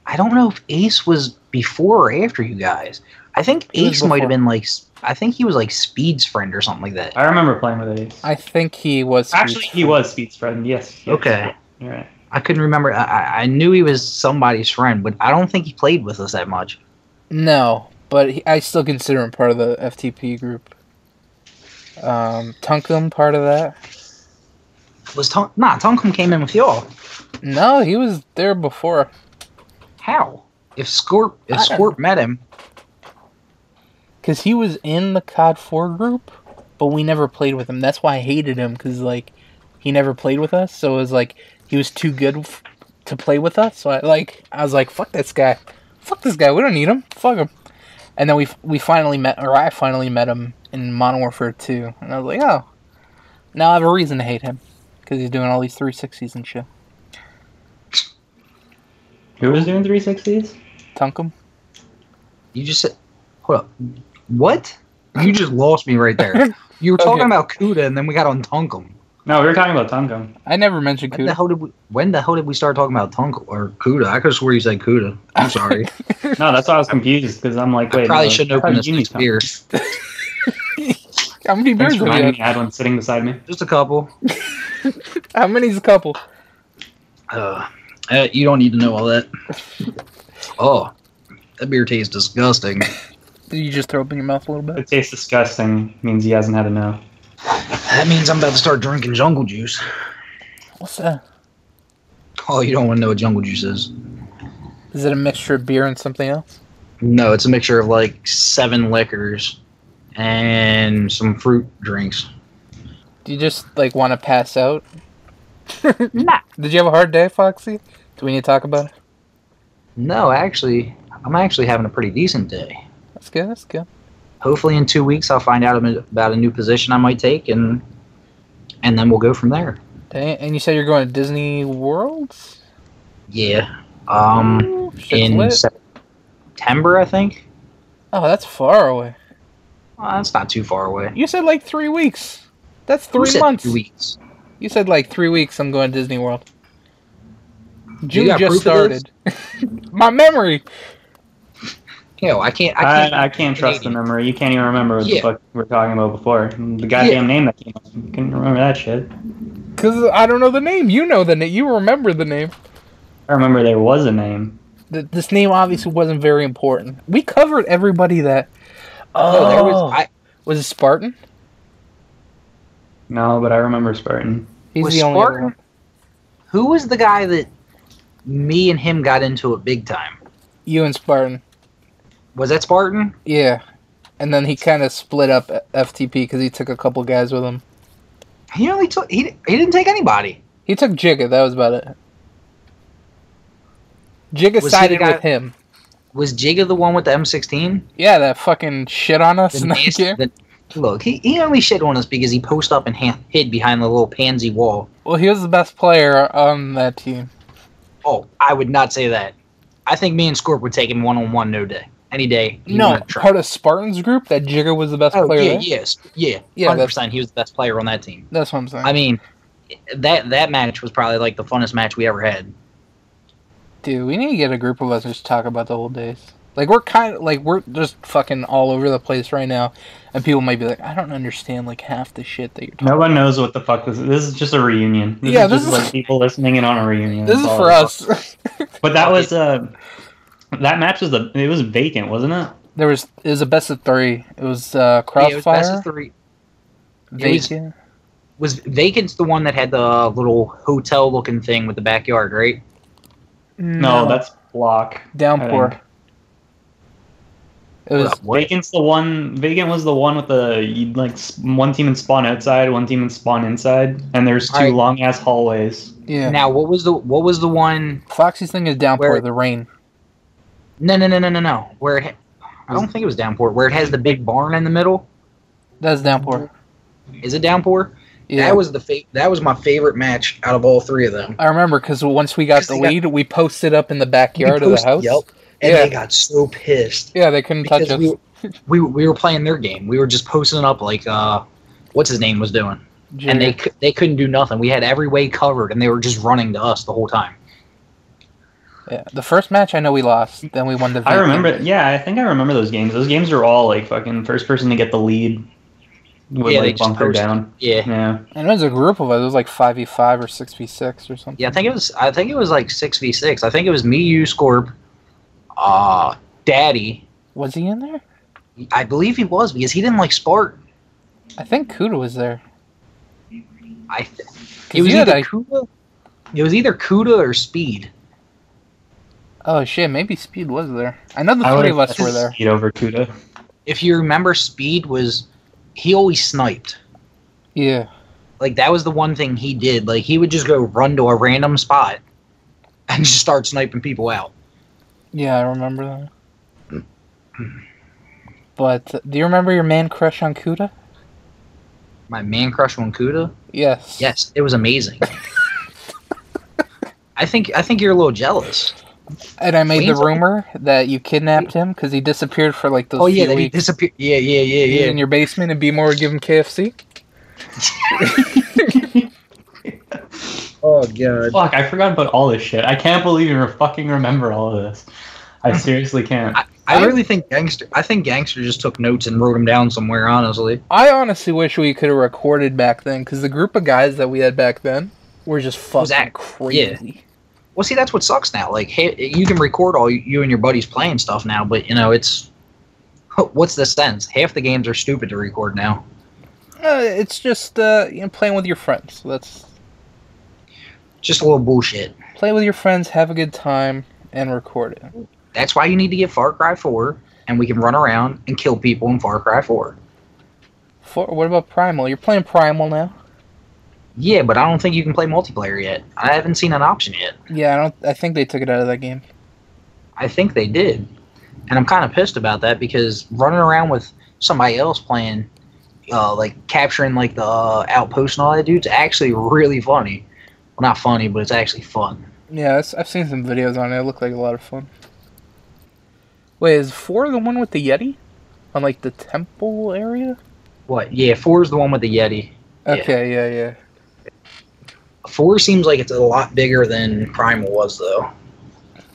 C: I don't know if Ace was before or after you guys. I think
A: He was
C: Ace might have
A: before.
C: been like. I think he was like Speed's friend or something like that.
B: I remember playing with Ace.
A: I think he was.
B: Actually, he was Speed's friend. Yes.
C: Okay.
B: You're right.
C: I couldn't remember. I knew he was somebody's friend, but I don't think he played with us that much.
A: No, but I still consider him part of the FTP group. Tunkum part of that.
C: Tonkum came in with y'all.
A: No, he was there before.
C: How? If Scorp met him,
A: Because he was in the COD 4 group, but we never played with him. That's why I hated him, because, like, he never played with us, so it was like, he was too good to play with us, so I was like, fuck this guy. Fuck this guy, we don't need him. Fuck him. And then we finally met, or I finally met him in Modern Warfare 2, and I was like, oh, now I have a reason to hate him, because he's doing all these 360s and shit.
B: Who was doing 360s?
A: Tunkum?
C: you just said, hold up. What? You just lost me right there. You were talking
A: Okay.
C: about Kuda, and then we got on Tonkum.
B: No, we were talking about Tunkum.
A: I never mentioned
C: When the
A: Kuda.
C: hell did we start talking about Tonkum or Kuda? I could have swore you said Kuda. I'm sorry.
B: No, that's why I was confused, because I'm like, wait.
C: I probably
B: no,
C: shouldn't
B: I
C: open
B: thought
C: this
B: you knew
C: next
B: Tunkum.
C: beer.
A: How many
B: Thanks
A: beers
B: for
A: do we
B: reminding
A: have?
B: me. I had one sitting beside me.
C: Just a couple.
A: How many's a couple?
C: You don't need to know all that. Oh, that beer tastes disgusting.
A: Did you just throw up in your mouth a little
B: If
A: bit?
B: it tastes disgusting, it means he hasn't had enough.
C: That means I'm about to start drinking jungle juice.
A: What's that?
C: Oh, you don't want to know what jungle juice is?
A: Is it a mixture of beer and something else?
C: No, it's a mixture of like 7 liquors and some fruit drinks.
A: Do you just like want to pass out?
C: Nah.
A: Did you have a hard day, Foxy? Do we need to talk about it?
C: No, actually, I'm actually having a pretty decent day.
A: That's good. That's good.
C: Hopefully in 2 weeks I'll find out about a new position I might take, and then we'll go from there.
A: Dang, and you said you're going to Disney World?
C: Yeah.
A: Shit's
C: In
A: lit.
C: September, I think.
A: Oh, that's far away.
C: Well, that's not too far away.
A: You said like 3 weeks. That's
C: Who
A: 3
C: said
A: months.
C: 2 weeks?
A: You said like 3 weeks. I'm going to Disney World.
C: You
A: June
C: got
A: just
C: proof of this?
A: started. My memory.
C: Yo, I can't
B: I can't trust the
C: Canadian.
B: memory. You can't even remember what the fuck we were talking about before. The goddamn name that came up. You couldn't remember that shit.
A: Because I don't know the name. You know the name. You remember the name.
B: I remember there was a name.
A: This name obviously wasn't very important. We covered everybody that.
C: No, there was.
A: Was it Spartan?
B: No, but I remember Spartan.
A: He's
C: Was
A: the only
C: Spartan-
A: one.
C: Who was the guy that me and him got into it big time?
A: You and Spartan.
C: Was that Spartan?
A: Yeah. And then he kind of split up FTP because he took a couple guys with him.
C: He only took. He didn't take anybody.
A: He took Jigga. That was about it. Jigga
C: Was he the
A: sided
C: guy-
A: with him.
C: Was Jigga the one with the M16?
A: Yeah, that fucking shit on us in that game.
C: Look, he only shit on us because he posted up and hid behind the little pansy wall.
A: Well, he was the best player on that team.
C: Oh, I would not say that. I think me and Scorp would take him one-on-one no day. Any day. he
A: No,
C: wanted to try.
A: part of Spartan's group, that Jigga was the best
C: Oh,
A: player
C: yeah,
A: there?
C: yes. Yeah,
A: Yeah,
C: 100%. He was the best player on that team.
A: That's what I'm saying.
C: I mean, that match was probably like the funnest match we ever had.
A: Dude, we need to get a group of us and just talk about the old days. Like, we're just fucking all over the place right now. And people might be like, I don't understand, like, half the shit that you're talking
B: No
A: about.
B: one knows what the fuck this is. This is just a reunion. This
A: Yeah,
B: is
A: this
B: just
A: is-
B: like people listening in on a reunion.
A: This is
B: That's all
A: for
B: it
A: us.
B: But that was that match was it was vacant, wasn't it?
A: It was a best of 3. It was
C: Yeah, it was best
A: Crossfire,
C: of 3.
A: Vacant.
C: Was Vacant's the one that had the little hotel-looking thing with the backyard, right?
B: No, that's Block.
A: Downpour.
B: I think.
A: It was
C: What?
B: Vacant's the one. Vacant was the one with one team in spawn outside, one team in spawn inside, and there's two
C: Alright.
B: long ass hallways.
A: yeah.
C: Now, what was the one?
A: Foxy's thing is Downpour,
C: Where-
A: the rain.
C: No. Where I don't think it was Downpour. Where it has the big barn in the middle.
A: That's Downpour.
C: Is it Downpour?
A: Yeah.
C: That was that was my favorite match out of all 3 of them.
A: I remember because once we got
C: 'Cause
A: the
C: they got-
A: lead, we posted up in the backyard of the house.
C: Yep. And
A: Yeah.
C: they got so pissed
A: Yeah, they couldn't touch
C: because
A: us.
C: we were playing their game. We were just posting up like what's his name was doing, and they couldn't do nothing. We had every way covered, and they were just running to us the whole time.
A: Yeah, the first match I know we lost. Then we won the.
B: I remember. Yeah, I think I remember those games. Those games are all like fucking first person to get the lead would
C: Yeah, they
B: like
C: just
B: bunker
C: posted.
B: down.
C: Yeah.
B: Yeah.
A: And it was a group of us. It was like 5v5 or 6v6 or something.
C: Yeah, I think it was like 6v6. I think it was me, you, Scorp, Daddy.
A: Was he in there?
C: I believe he was because he didn't like Spartan.
A: I think Kuda was there.
C: It
A: 'Cause
C: was
A: you had
C: either
A: a-
C: Kuda. It was either Kuda or Speed.
A: Oh shit, maybe Speed was there. I know the
B: I
A: 3
B: would've
A: of us
B: guessed
A: were there.
B: Speed over Kuda.
C: If you remember, Speed he always sniped.
A: Yeah.
C: Like that was the one thing he did. Like he would just go run to a random spot and just start sniping people out.
A: Yeah, I remember that. But do you remember your man crush on Kuda?
C: My man crush on Kuda.
A: Yes.
C: Yes, it was amazing. I think you're a little jealous.
A: And I made the
C: Queens-
A: rumor that you kidnapped him because he disappeared for like those
C: Oh yeah,
A: few
C: that he
A: weeks.
C: disappeared. Yeah.
A: He's in your basement and B more would give him KFC.
C: Oh god.
B: Fuck, I forgot about all this shit. I can't believe you fucking remember all of this. I seriously can't.
C: I really think Gangster just took notes and wrote them down somewhere. Honestly.
A: I honestly wish we could have recorded back then because the group of guys that we had back then were just fucking
C: that-
A: crazy.
C: Well, see, that's what sucks now. Like, hey, you can record all you and your buddies playing stuff now, but it's What's the sense? Half the games are stupid to record now.
A: It's just playing with your friends. That's
C: Just a little bullshit.
A: play with your friends, have a good time, and record it.
C: That's why you need to get Far Cry 4, and we can run around and kill people in Far Cry 4.
A: What about Primal? You're playing Primal now?
C: Yeah, but I don't think you can play multiplayer yet. I haven't seen an option yet.
A: Yeah, I think they took it out of that game.
C: I think they did. And I'm kind of pissed about that because running around with somebody else playing, like capturing like the outpost and all that, dude's actually really funny. Well, not funny, but it's actually fun.
A: Yeah, I've seen some videos on it. It looked like a lot of fun. Wait, is 4 the one with the Yeti? On like the temple area?
C: What? Yeah, 4 is the one with the Yeti.
A: Okay, yeah.
C: 4 seems like it's a lot bigger than Primal was, though.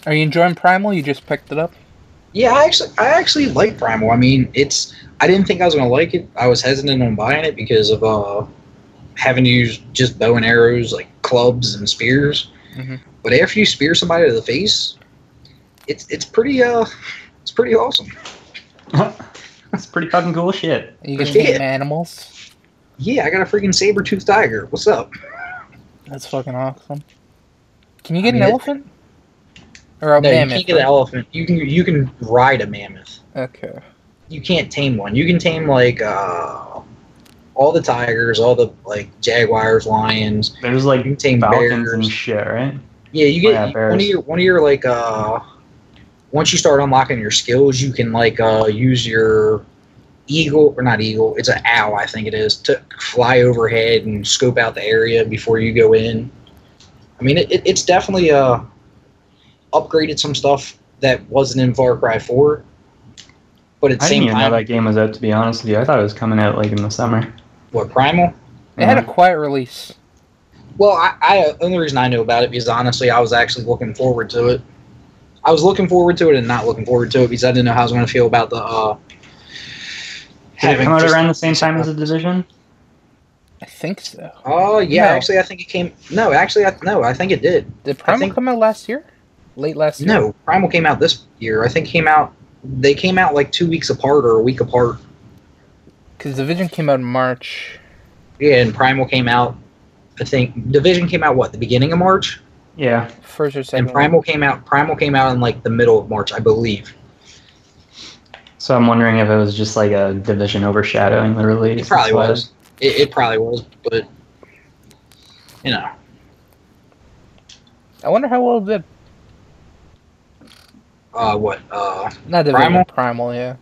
A: Are you enjoying Primal? You just picked it up?
C: Yeah, I actually like Primal. I mean, I didn't think I was gonna like it. I was hesitant on buying it because of having to use just bow and arrows, like clubs and spears.
A: Mm-hmm.
C: But after you spear somebody to the face, it's pretty awesome.
B: That's pretty fucking cool shit.
A: You can name animals?
C: Yeah, I got a freaking saber-toothed tiger. What's up?
A: That's fucking awesome. Can you get an elephant? Or a
C: No,
A: mammoth?
C: you can't get an elephant. You can ride a mammoth.
A: Okay.
C: You can't tame one. You can tame like all the tigers, all the like jaguars, lions.
B: There's like
C: You can tame
B: falcons
C: bears.
B: and shit, right?
C: Yeah, you get
B: bears.
C: one of your like once you start unlocking your skills, you can like use your eagle or not eagle. It's an owl, I think it is, to fly overhead and scope out the area before you go in. I mean, it's definitely upgraded some stuff that wasn't in Far Cry 4. But at the
B: I
C: same
B: didn't even know
C: time,
B: that game was out, to be honest with you. I thought it was coming out like in the summer.
C: what, Primal?
A: It had a quiet release.
C: Well, I only reason I know about it because honestly, I was actually looking forward to it. I was looking forward to it and not looking forward to it because I didn't know how I was going to feel about the.
B: Did it come out around the same time as The Division?
A: I think so.
C: Oh yeah,
A: No.
C: actually, I think it came. No, actually, I think it did.
A: Did Primal come out last year? Late last year?
C: No, Primal came out this year. I think they came out like 2 weeks apart or a week apart.
A: Because Division came out in March.
C: Yeah, and Primal came out. I think Division came out the beginning of March,
B: Yeah.
A: First or second.
C: and Primal came out in like the middle of March, I believe.
B: So I'm wondering if it was just like a Division overshadowing the release.
C: It probably
B: That's why-
C: was. It probably was, but you know.
A: I wonder how well it did.
C: What?
A: Not Division,
C: Primal?
A: Primal, yeah.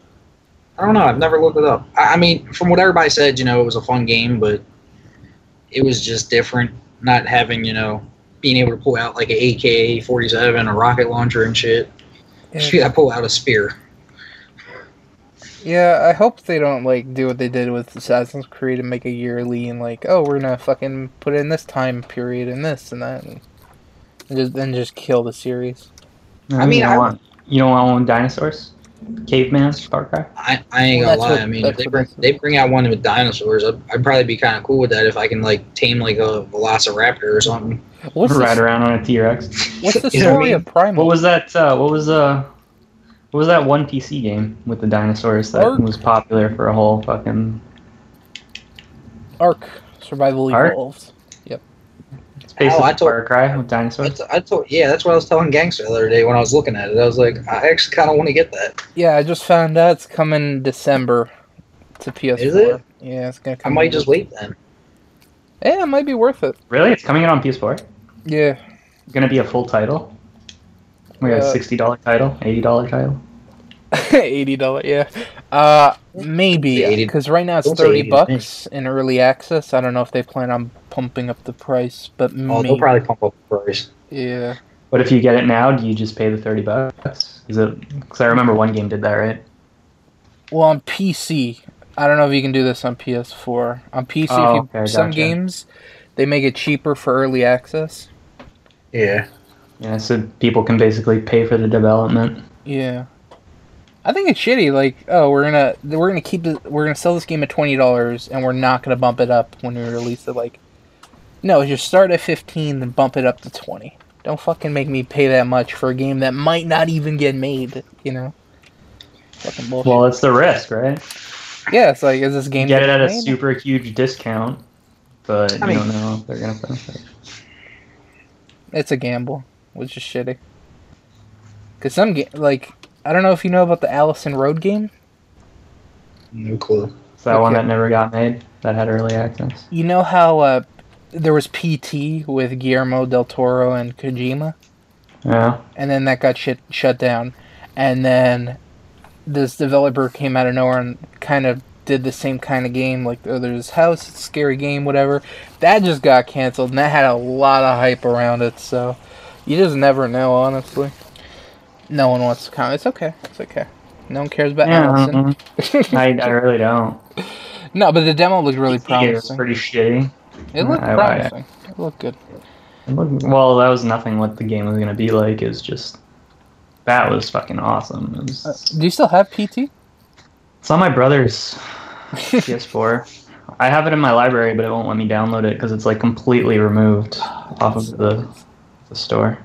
C: I don't know. I've never looked it up. I mean, from what everybody said, it was a fun game, but it was just different. Not having, being able to pull out like an AK-47, a rocket launcher, and shit.
A: Yeah.
C: You got to pull out a spear.
A: Yeah, I hope they don't do what they did with Assassin's Creed and make a yearly and we're gonna fucking put in this time period and this and that and just kill the series.
C: I mean,
B: you don't want dinosaurs? Caveman, Far Cry?
C: I ain't
A: Well,
C: gonna lie. I mean, if
A: that's
C: they bring out one with dinosaurs, I'd probably be kind of cool with that if I can tame like a Velociraptor or something.
B: Ride around on a T-Rex.
A: What's the
C: You know what I
A: story
C: mean?
A: of Primal?
B: What was that? What was that one PC game with the dinosaurs that
A: Ark?
B: was popular for a whole fucking?
A: Ark Survival
B: Ark?
A: Evolved. Yep.
B: It's basically
C: I told-
B: Far Cry with dinosaurs.
C: That's what I was telling Gangster the other day when I was looking at it. I was like, I actually kind of want to get that.
A: Yeah, I just found out it's coming December to PS4.
C: Is it?
A: Yeah, it's gonna
C: I
A: come.
C: might just wait then.
A: Yeah, it might be worth it.
B: Really? It's coming out on PS4?
A: Yeah.
B: Gonna be a full title? We got a $60 title, $80 title.
A: $80, yeah. Maybe,
C: The 80
A: because right now it's
C: don't say
A: 30
C: 80 to me.
A: bucks in early access. I don't know if they plan on pumping up the price, but
C: Oh,
A: maybe.
C: they'll probably pump up the price.
A: Yeah.
B: But if you get it now, do you just pay the $30? Is it? Because I remember one game did that, right?
A: Well, on PC, I don't know if you can do this on PS4. On PC,
B: Oh,
A: if you,
B: okay,
A: some
B: gotcha.
A: games, they make it cheaper for early access.
C: Yeah.
B: Yeah, so people can basically pay for the development.
A: Yeah. I think it's shitty. We're gonna sell this game at $20, and we're not gonna bump it up when we release it. No, just start at 15, then bump it up to 20. Don't fucking make me pay that much for a game that might not even get made. Fucking bullshit.
B: Well, it's the risk, right?
A: Yeah, it's like, is this game
B: Get it at a
A: made?
B: super huge discount, but
C: I mean-
B: you don't know if they're gonna finish it.
A: It's a gamble, which is shitty. Cause like, I don't know if you know about the Allison Road game.
C: No clue.
B: It's that one
A: Okay.
B: that never got made that had early access.
A: You know how there was PT with Guillermo del Toro and Kojima,
B: Yeah.
A: and then that got shut down, and then this developer came out of nowhere and kind of did the same kind of game, like, oh, there's this house, it's a scary game, whatever. That just got canceled, and that had a lot of hype around it, so you just never know, honestly. No one wants to comment. It's okay. It's okay. No one cares about Allison.
B: I really don't.
A: No, but the demo looked really
B: It was
A: promising.
B: pretty shitty.
A: It looked promising. It looked good.
B: Well, that was nothing what the game was gonna be like. It was just that was fucking awesome. It was,
A: Do you still have PT?
B: it's on my brother's PS4. I have it in my library, but it won't let me download it because it's like completely removed off of the store.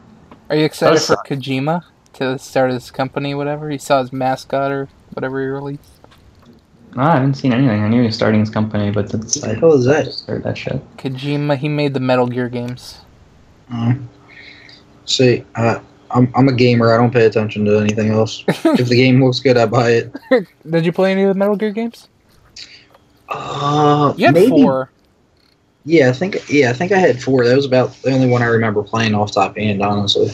A: Are you excited
B: Does
A: for
B: suck.
A: Kojima to start his company, whatever? You saw his mascot or whatever he released?
B: No, I haven't seen anything. I knew he was starting his company, but
C: What the hell is that?
B: Start that shit.
A: Kojima, he made the Metal Gear games.
C: See, I'm a gamer. I don't pay attention to anything else. If the game looks good, I buy it.
A: Did you play any of the Metal Gear games? You had
C: Maybe.
A: 4.
C: Yeah, I think I had 4. That was about the only one I remember playing off top hand, honestly.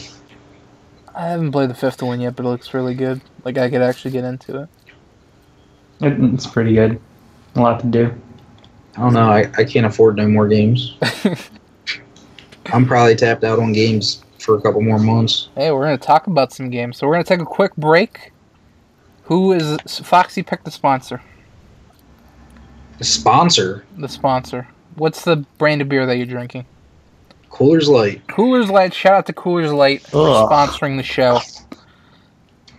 A: I haven't played the 5th one yet, but it looks really good. Like, I could actually get into it.
B: It's pretty good. A lot to do.
C: I don't know. I can't afford no more games. I'm probably tapped out on games for a couple more months.
A: Hey, we're going to talk about some games. So we're going to take a quick break. Who is... Foxy picked the sponsor.
C: The sponsor,
A: The sponsor. What's the brand of beer that you're drinking?
C: Coors Light.
A: Coors Light. Shout out to Coors Light for
B: Ugh.
A: sponsoring the show.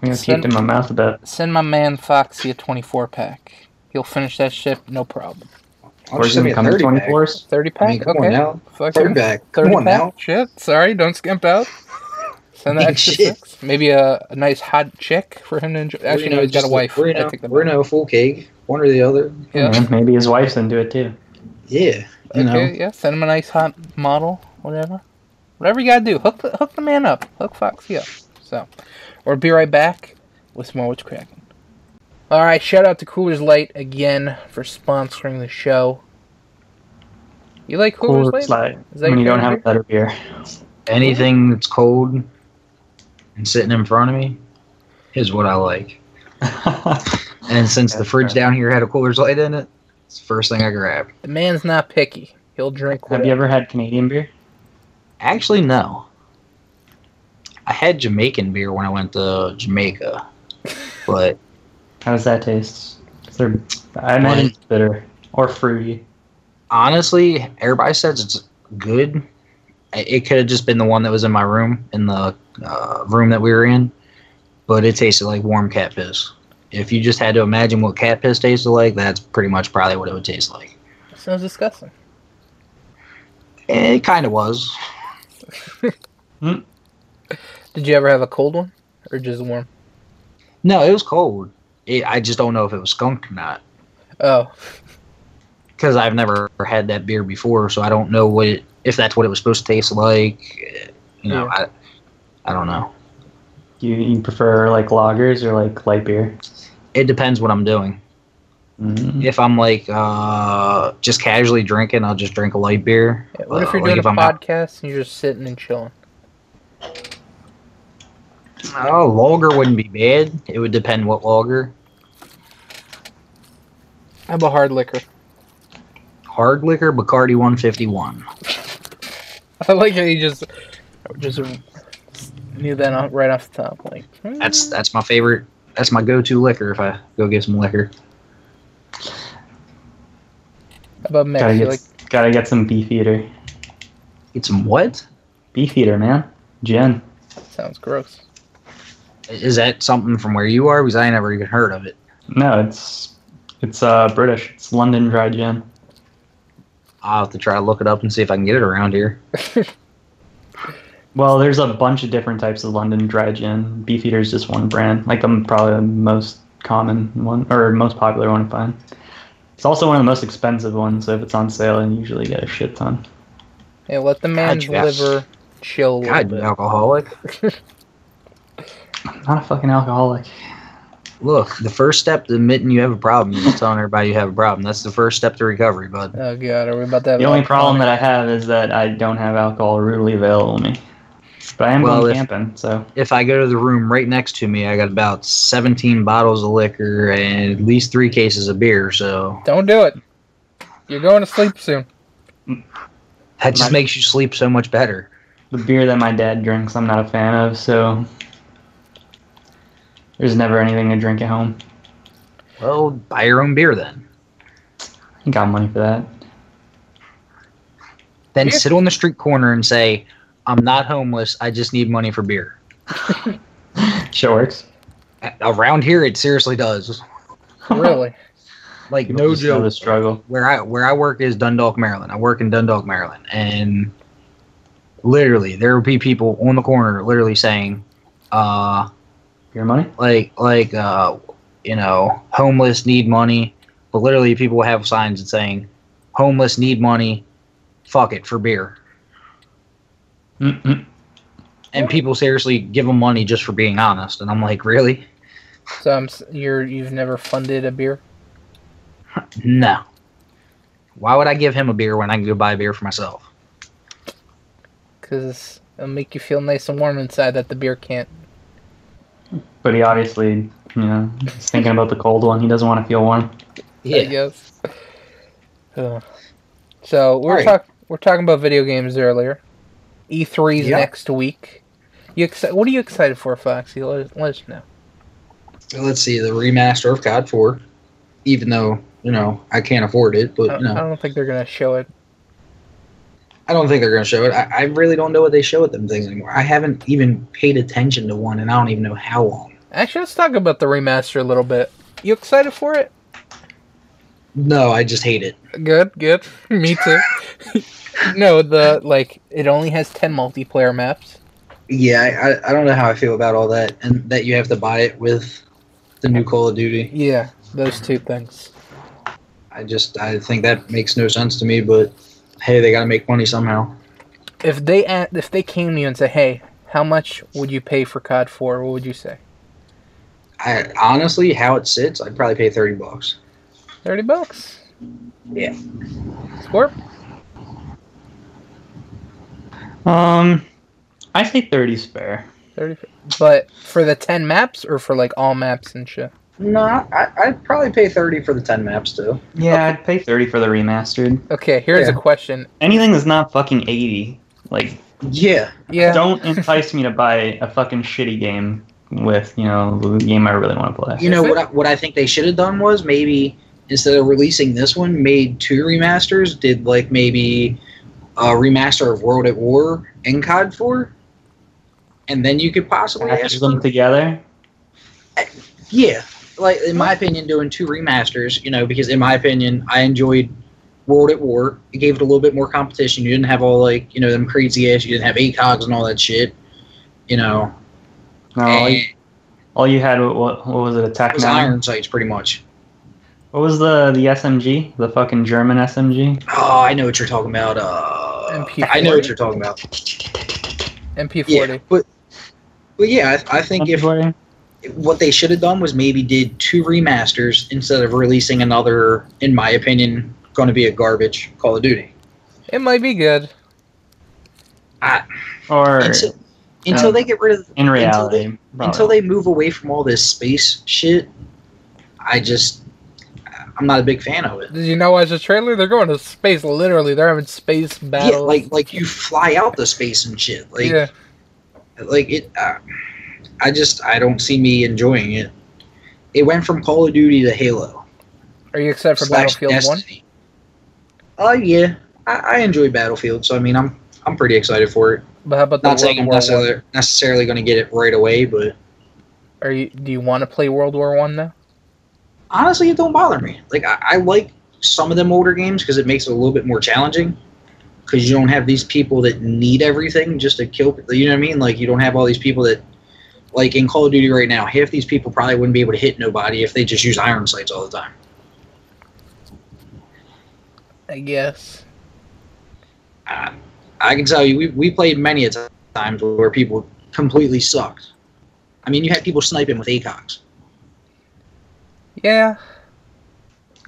B: I'm gonna keep it in my mouth a bit.
A: Send my man Foxy a 24-pack. He'll finish that ship, no problem.
C: I'll
B: Where's
C: just send
B: it
C: me a
B: coming?
C: 30 pack.
B: 24s?
A: 30-pack?
C: I mean, come
A: okay.
C: on now.
A: Fucking
C: 30 pack.
A: 30
C: Come on
A: pack?
C: now.
A: Shit, sorry, don't skimp out. Send that extra
C: Shit.
A: 6. Maybe a nice hot chick for him to enjoy. Actually, no, he's got a wife.
C: We're
A: I take that
C: in
A: back.
C: a full cake. One or the other.
A: Yeah.
B: Yeah, maybe his wife's into it too.
C: Yeah. You know.
A: Okay, yeah, send him a nice hot model, whatever. Whatever you gotta do. Hook the man up. Hook Foxy up. So, we'll be right back with some more What's Crackin'. Alright, shout out to Coors Light again for sponsoring the show. You like Coors Light?
B: Light.
A: Is that
B: When you
A: your
B: don't have
A: favorite
B: better beer.
C: Anything that's cold and sitting in front of me is what I like. And since the fridge down here had a Coors Light in it, it's the first thing I grabbed.
A: The man's not picky. He'll drink
B: Have you ever had Canadian beer?
C: Actually, no. I had Jamaican beer when I went to Jamaica, but
B: How does that taste? 'Cause I imagine it's bitter or fruity.
C: honestly, everybody says it's good. It could have just been the one that was in my room, in the room that we were in, but it tasted like warm cat piss. If you just had to imagine what cat piss tasted like, that's pretty much probably what it would taste like.
A: Sounds disgusting.
C: It kind of was.
A: Did you ever have a cold one? Or just warm?
C: No, it was cold. I just don't know if it was skunked or not.
A: Oh.
C: Because I've never had that beer before, so I don't know if that's what it was supposed to taste like. You know,
A: Yeah.
C: I don't know.
B: You prefer like lagers or like light beer?
C: It depends what I'm doing.
B: Mm.
C: If I'm like just casually drinking, I'll just drink a light beer.
A: Yeah, what if you're
C: Like
A: doing a
C: I'm out-
A: podcast and you're just sitting and chilling?
C: Oh, lager wouldn't be bad. It would depend what lager.
A: How about hard liquor?
C: Hard liquor, Bacardi 151.
A: I like how you just knew that right off the top. Like,
C: That's my favorite. That's my go-to liquor if I go get some liquor.
A: How about mix?
B: Gotta
A: You
B: get,
A: like,
B: gotta get some Beefeater.
C: Get some what?
B: Beefeater, man. Gin.
A: sounds gross.
C: Is that something from where you are? Because I ain't never even heard of it.
B: No, it's British. It's London dry gin.
C: I'll have to try to look it up and see if I can get it around here.
B: Well, there's a bunch of different types of London dry gin. Beefeater is just one brand. Like probably the most common one or most popular one to find. It's also one of the most expensive ones, so if it's on sale, you usually get a shit ton.
A: Hey, let the man's liver chill a little
C: God,
A: bit.
C: you alcoholic.
B: I'm not a fucking alcoholic.
C: Look, the first step to admitting you have a problem is telling everybody you have a problem. That's the first step to recovery, bud.
A: Oh god, are we about to have
B: The only problem that I have is that I don't have alcohol readily available to me. But I am going camping, so...
C: If I go to the room right next to me, I got about 17 bottles of liquor and at least 3 cases of beer, so...
A: Don't do it. You're going to sleep soon.
C: That just makes you sleep so much better.
B: The beer that my dad drinks, I'm not a fan of, so... There's never anything to drink at home.
C: Well, buy your own beer then.
B: You got money for that.
C: Then sit on the street corner and say, I'm not homeless, I just need money for beer.
B: Sure works.
C: Around here, it seriously does.
A: Really?
C: Like, no joke.
B: The struggle.
C: Where I work is Dundalk, Maryland. I work in Dundalk, Maryland. And literally, there will be people on the corner literally saying,
B: your money?
C: Homeless, need money. But literally, people have signs that saying, homeless, need money, fuck it, for beer.
B: Mm-mm.
C: And people seriously give them money just for being honest. And I'm like, really?
A: So you've never funded a beer?
C: No. Why would I give him a beer when I can go buy a beer for myself?
A: Because it'll make you feel nice and warm inside that the beer can't.
B: But he obviously, is thinking about the cold one. He doesn't want to feel warm.
C: Yeah.
A: I guess. So we're talking about video games earlier. E3's next week. What are you excited for, Foxy? Let us know.
C: Let's see, the remaster of COD 4. Even though, I can't afford it, but,
A: I don't think they're going to show it.
C: I don't think they're going to show it. I really don't know what they show at them things anymore. I haven't even paid attention to one, and I don't even know how long.
A: Actually, let's talk about the remaster a little bit. You excited for it?
C: No, I just hate it.
A: Good. Me too. No, it only has 10 multiplayer maps.
C: Yeah, I don't know how I feel about all that, and that you have to buy it with the new Call of Duty.
A: Yeah, those two things.
C: I think that makes no sense to me, but hey, they gotta make money somehow.
A: If they came to you and said, hey, how much would you pay for COD 4, what would you say?
C: Honestly, how it sits, I'd probably pay $30.
A: $30?
C: Yeah.
A: Scorp?
B: I say 30's fair.
A: 30, but for the 10 maps or for all maps and shit?
C: No, I'd probably pay 30 for the 10 maps too.
B: Yeah, I'd pay 30 for the remastered.
A: Okay, here's a question.
B: Anything that's not fucking 80,
C: yeah.
B: Don't entice me to buy a fucking shitty game with, the game I really want to play.
C: What I think they should have done was maybe instead of releasing this one, made 2 remasters, did maybe a remaster of World at War and COD 4, and then you could possibly
B: ask them together.
C: Yeah, in my opinion, doing 2 remasters, because in my opinion, I enjoyed World at War. It gave it a little bit more competition. You didn't have all them crazy ass. You didn't have ACOGs and all that shit.
B: No, all you had what was it? Attack.
C: It was iron sights, pretty much.
B: What was the SMG? The fucking German SMG?
C: Oh, I know what you're talking about.
A: MP40?
C: I know what you're talking about.
A: MP40.
C: Yeah, but yeah, I think
B: MP40?
C: What they should have done was maybe did 2 remasters instead of releasing another, in my opinion, going to be a garbage Call of Duty.
A: It might be good.
C: Until they get rid of...
B: In reality.
C: Until they move away from all this space shit, I'm not a big fan of it.
A: Did you know watch the trailer? They're going to space, literally. They're having space battles.
C: Yeah, like you fly out the space and shit.
A: Yeah.
C: I don't see me enjoying it. It went from Call of Duty to Halo.
A: Are you excited for Battlefield
C: Destiny. 1? Oh yeah, I enjoy Battlefield, so I'm pretty excited for it.
A: But how about
C: not saying I'm necessarily going to get it right away, but
A: do you want to play World War 1 now?
C: Honestly, it don't bother me. I like some of them older games because it makes it a little bit more challenging. Because you don't have these people that need everything just to kill. You know what I mean? You don't have all these people that like in Call of Duty right now, half these people probably wouldn't be able to hit nobody if they just use iron sights all the time.
A: I guess.
C: I can tell you, we played many a times where people completely sucked. I mean, you had people sniping with ACOGs.
A: Yeah.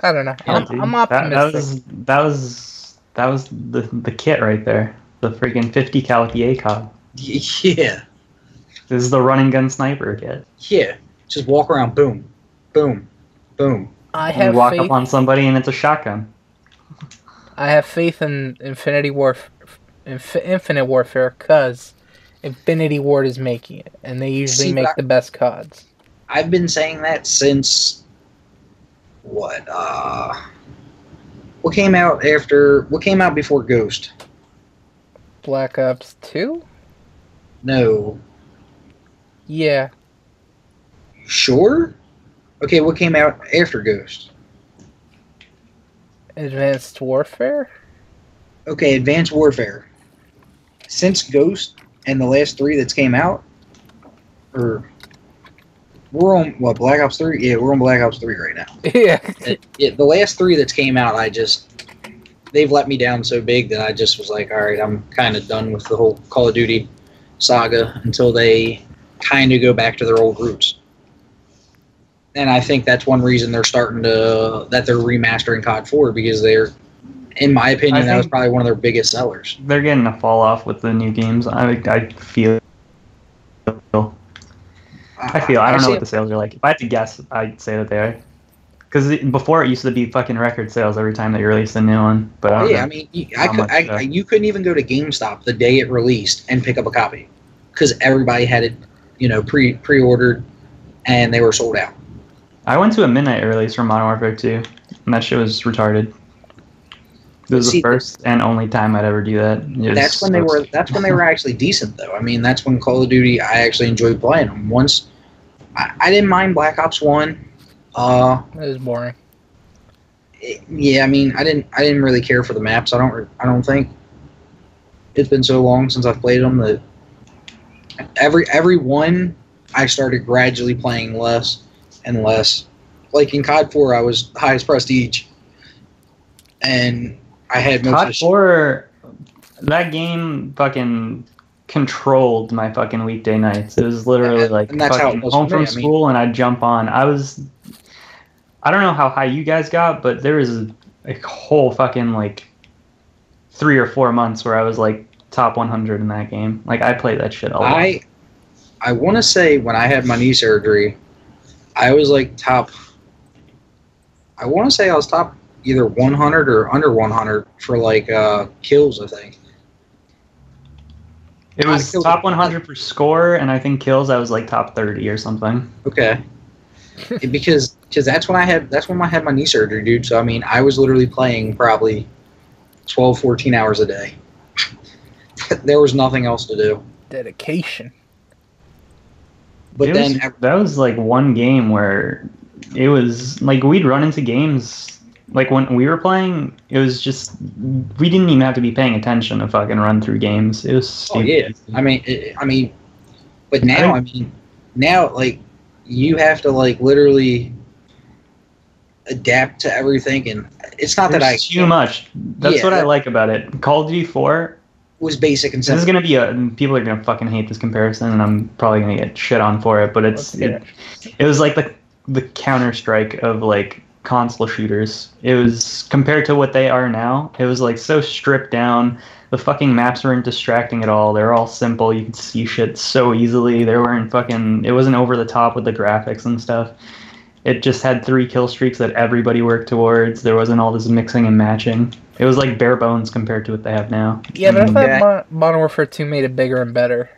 A: I don't know.
B: Yeah,
A: I'm
B: dude.
A: optimistic.
B: That was the kit right there. The freaking 50 cal ACOG.
C: Yeah.
B: This is the run and gun sniper kit.
C: Yeah. Just walk around, boom, boom, boom.
A: I
B: You
A: have
B: walk
A: faith.
B: up on somebody and it's a shotgun.
A: I have faith in Infinite Warfare, because Infinity Ward is making it, and they usually make the best CODs.
C: I've been saying that since what came out before Ghost?
A: Black Ops 2?
C: No.
A: Yeah.
C: Sure? Okay, what came out after Ghost?
A: Advanced Warfare?
C: Okay, Advanced Warfare. Since Ghost and the last 3 that's came out, or we're on what, Black Ops 3? Yeah, we're on Black Ops 3 right now.
A: Yeah.
C: The last 3 that's came out, they've let me down so big that I just was like, all right, I'm kind of done with the whole Call of Duty saga until they kind of go back to their old roots. And I think that's one reason they're remastering COD 4, because they're, in my opinion, that was probably one of their biggest sellers.
B: They're getting a fall off with the new games. I feel. I don't know what the sales are like. If I had to guess, I'd say that they are. Because before it used to be fucking record sales every time they released a new one. But I
C: mean, you couldn't even go to GameStop the day it released and pick up a copy, because everybody had it, pre-ordered, and they were sold out.
B: I went to a midnight release from Modern Warfare 2, and that shit was retarded. It was the first and only time I'd ever do that.
C: That's when they were actually decent, though. I mean, that's when Call of Duty, I actually enjoyed playing them. Once, I didn't mind Black Ops 1.
A: It was boring.
C: Yeah, I mean, I didn't really care for the maps. I don't think. It's been so long since I've played them that every one I started gradually playing less and less. Like in COD 4, I was highest prestige, and I had most
B: COD 4. That game fucking controlled my fucking weekday nights. It was literally like fucking home from school, and I'd jump on. I don't know how high you guys got, but there was a whole fucking like 3 or 4 months where I was like top 100 in that game. Like I played that shit a lot.
C: I want to say when I had my knee surgery, I was like top. I want to say I was top either 100 or under 100 for like kills, I think.
B: It was top 100 for score, and I think kills I was like top 30 or something.
C: Okay. because that's when I had my knee surgery, dude. So I mean, I was literally playing probably 12, 14 hours a day. There was nothing else to do.
A: Dedication.
C: But
B: that was like one game where it was like we'd run into games like when we were playing. It was just we didn't even have to be paying attention to fucking run through games. It was stupid.
C: Oh yeah, I mean, but now now like you have to like literally adapt to everything, and it's not
B: There's too much. That's what I like about it. Call of Duty 4
C: was basic and simple.
B: This is gonna be people are gonna fucking hate this comparison, and I'm probably gonna get shit on for it. But it was like the Counter-Strike of like console shooters. It was compared to what they are now. It was like so stripped down. The fucking maps weren't distracting at all. They're all simple. You could see shit so easily. It wasn't over the top with the graphics and stuff. It just had 3 kill streaks that everybody worked towards. There wasn't all this mixing and matching. It was like bare bones compared to what they have now.
A: Yeah, but I thought Modern Warfare 2 made it bigger and better.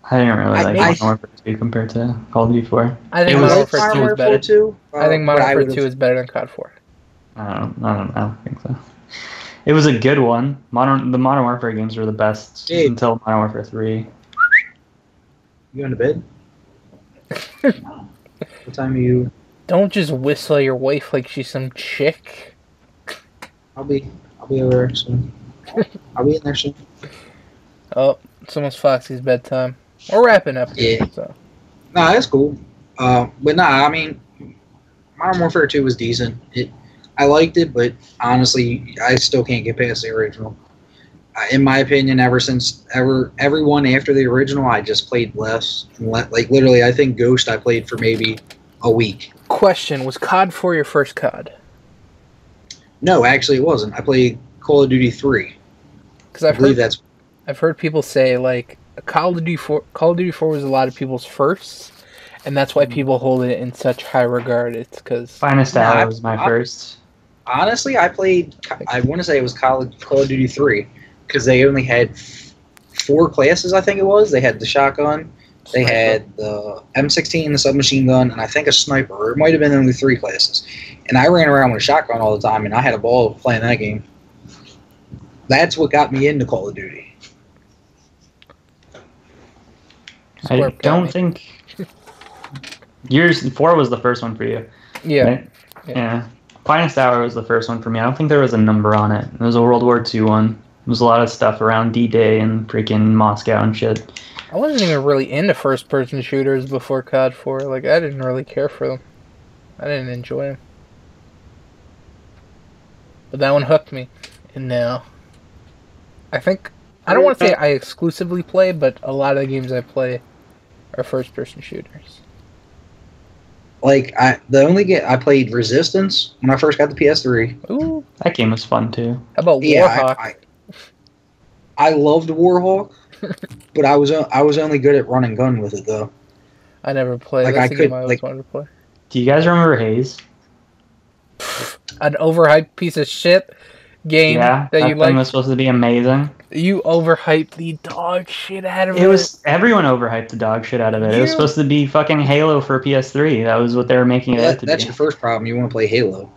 B: I didn't really like Modern Warfare 2 compared to Call of Duty 4.
A: I think Modern Warfare 2 is better. I think Modern Warfare 2 is better than COD 4.
B: I don't think so. It was a good one. The Modern Warfare games were the best until Modern Warfare 3.
C: You going to bed? What time are you?
A: Don't just whistle your wife like she's some chick.
C: I'll be over there soon. I'll be in there soon.
A: Oh, it's almost Foxy's bedtime. We're wrapping up here.
C: Yeah.
A: So.
D: Nah, that's cool. But nah, I mean, Modern Warfare 2 was decent. I liked it, but honestly, I still can't get past the original. In my opinion, everyone after the original, I just played less. Like literally, I think Ghost I played for maybe a week.
A: Question: was COD 4 your first COD?
D: No, actually, it wasn't. I played Call of Duty 3.
A: Because
D: I believe that's
A: I've heard people say like Call of Duty 4 was a lot of people's first, and that's why people hold it in such high regard. It's because
B: Finest Hour was my first.
D: Honestly, I want to say it was Call of Duty 3 because they only had 4 classes. I think it was. They had the shotgun, they had the M16, the submachine gun, and I think a sniper. Or it might have been only 3 classes. And I ran around with a shotgun all the time, and I had a ball playing that game. That's what got me into Call of Duty.
B: I don't think yours 4 was the first one for you.
A: Yeah.
B: Right? Yeah. Finest Hour was the first one for me. I don't think there was a number on it. It was a World War II one. There was a lot of stuff around D-Day and freaking Moscow and shit.
A: I wasn't even really into first-person shooters before COD 4. Like, I didn't really care for them. I didn't enjoy them. But that one hooked me. And now, I don't want to say I exclusively play, but a lot of the games I play are first-person shooters.
D: Like, the only game I played Resistance when I first got the PS3.
A: Ooh.
B: That game was fun too.
A: How about Warhawk?
D: I loved Warhawk, but I was only good at run and gun with it though.
A: I never played.
D: Like,
A: That's the game I always wanted to play.
B: Do you guys remember Haze?
A: An overhyped piece of shit game
B: that
A: you
B: thing was supposed to be amazing.
A: You overhyped the dog shit out of it.
B: It was everyone overhyped the dog shit out of it. It was supposed to be fucking Halo for PS3. That was what they were making it out to be.
D: That's your first problem. You want to play Halo.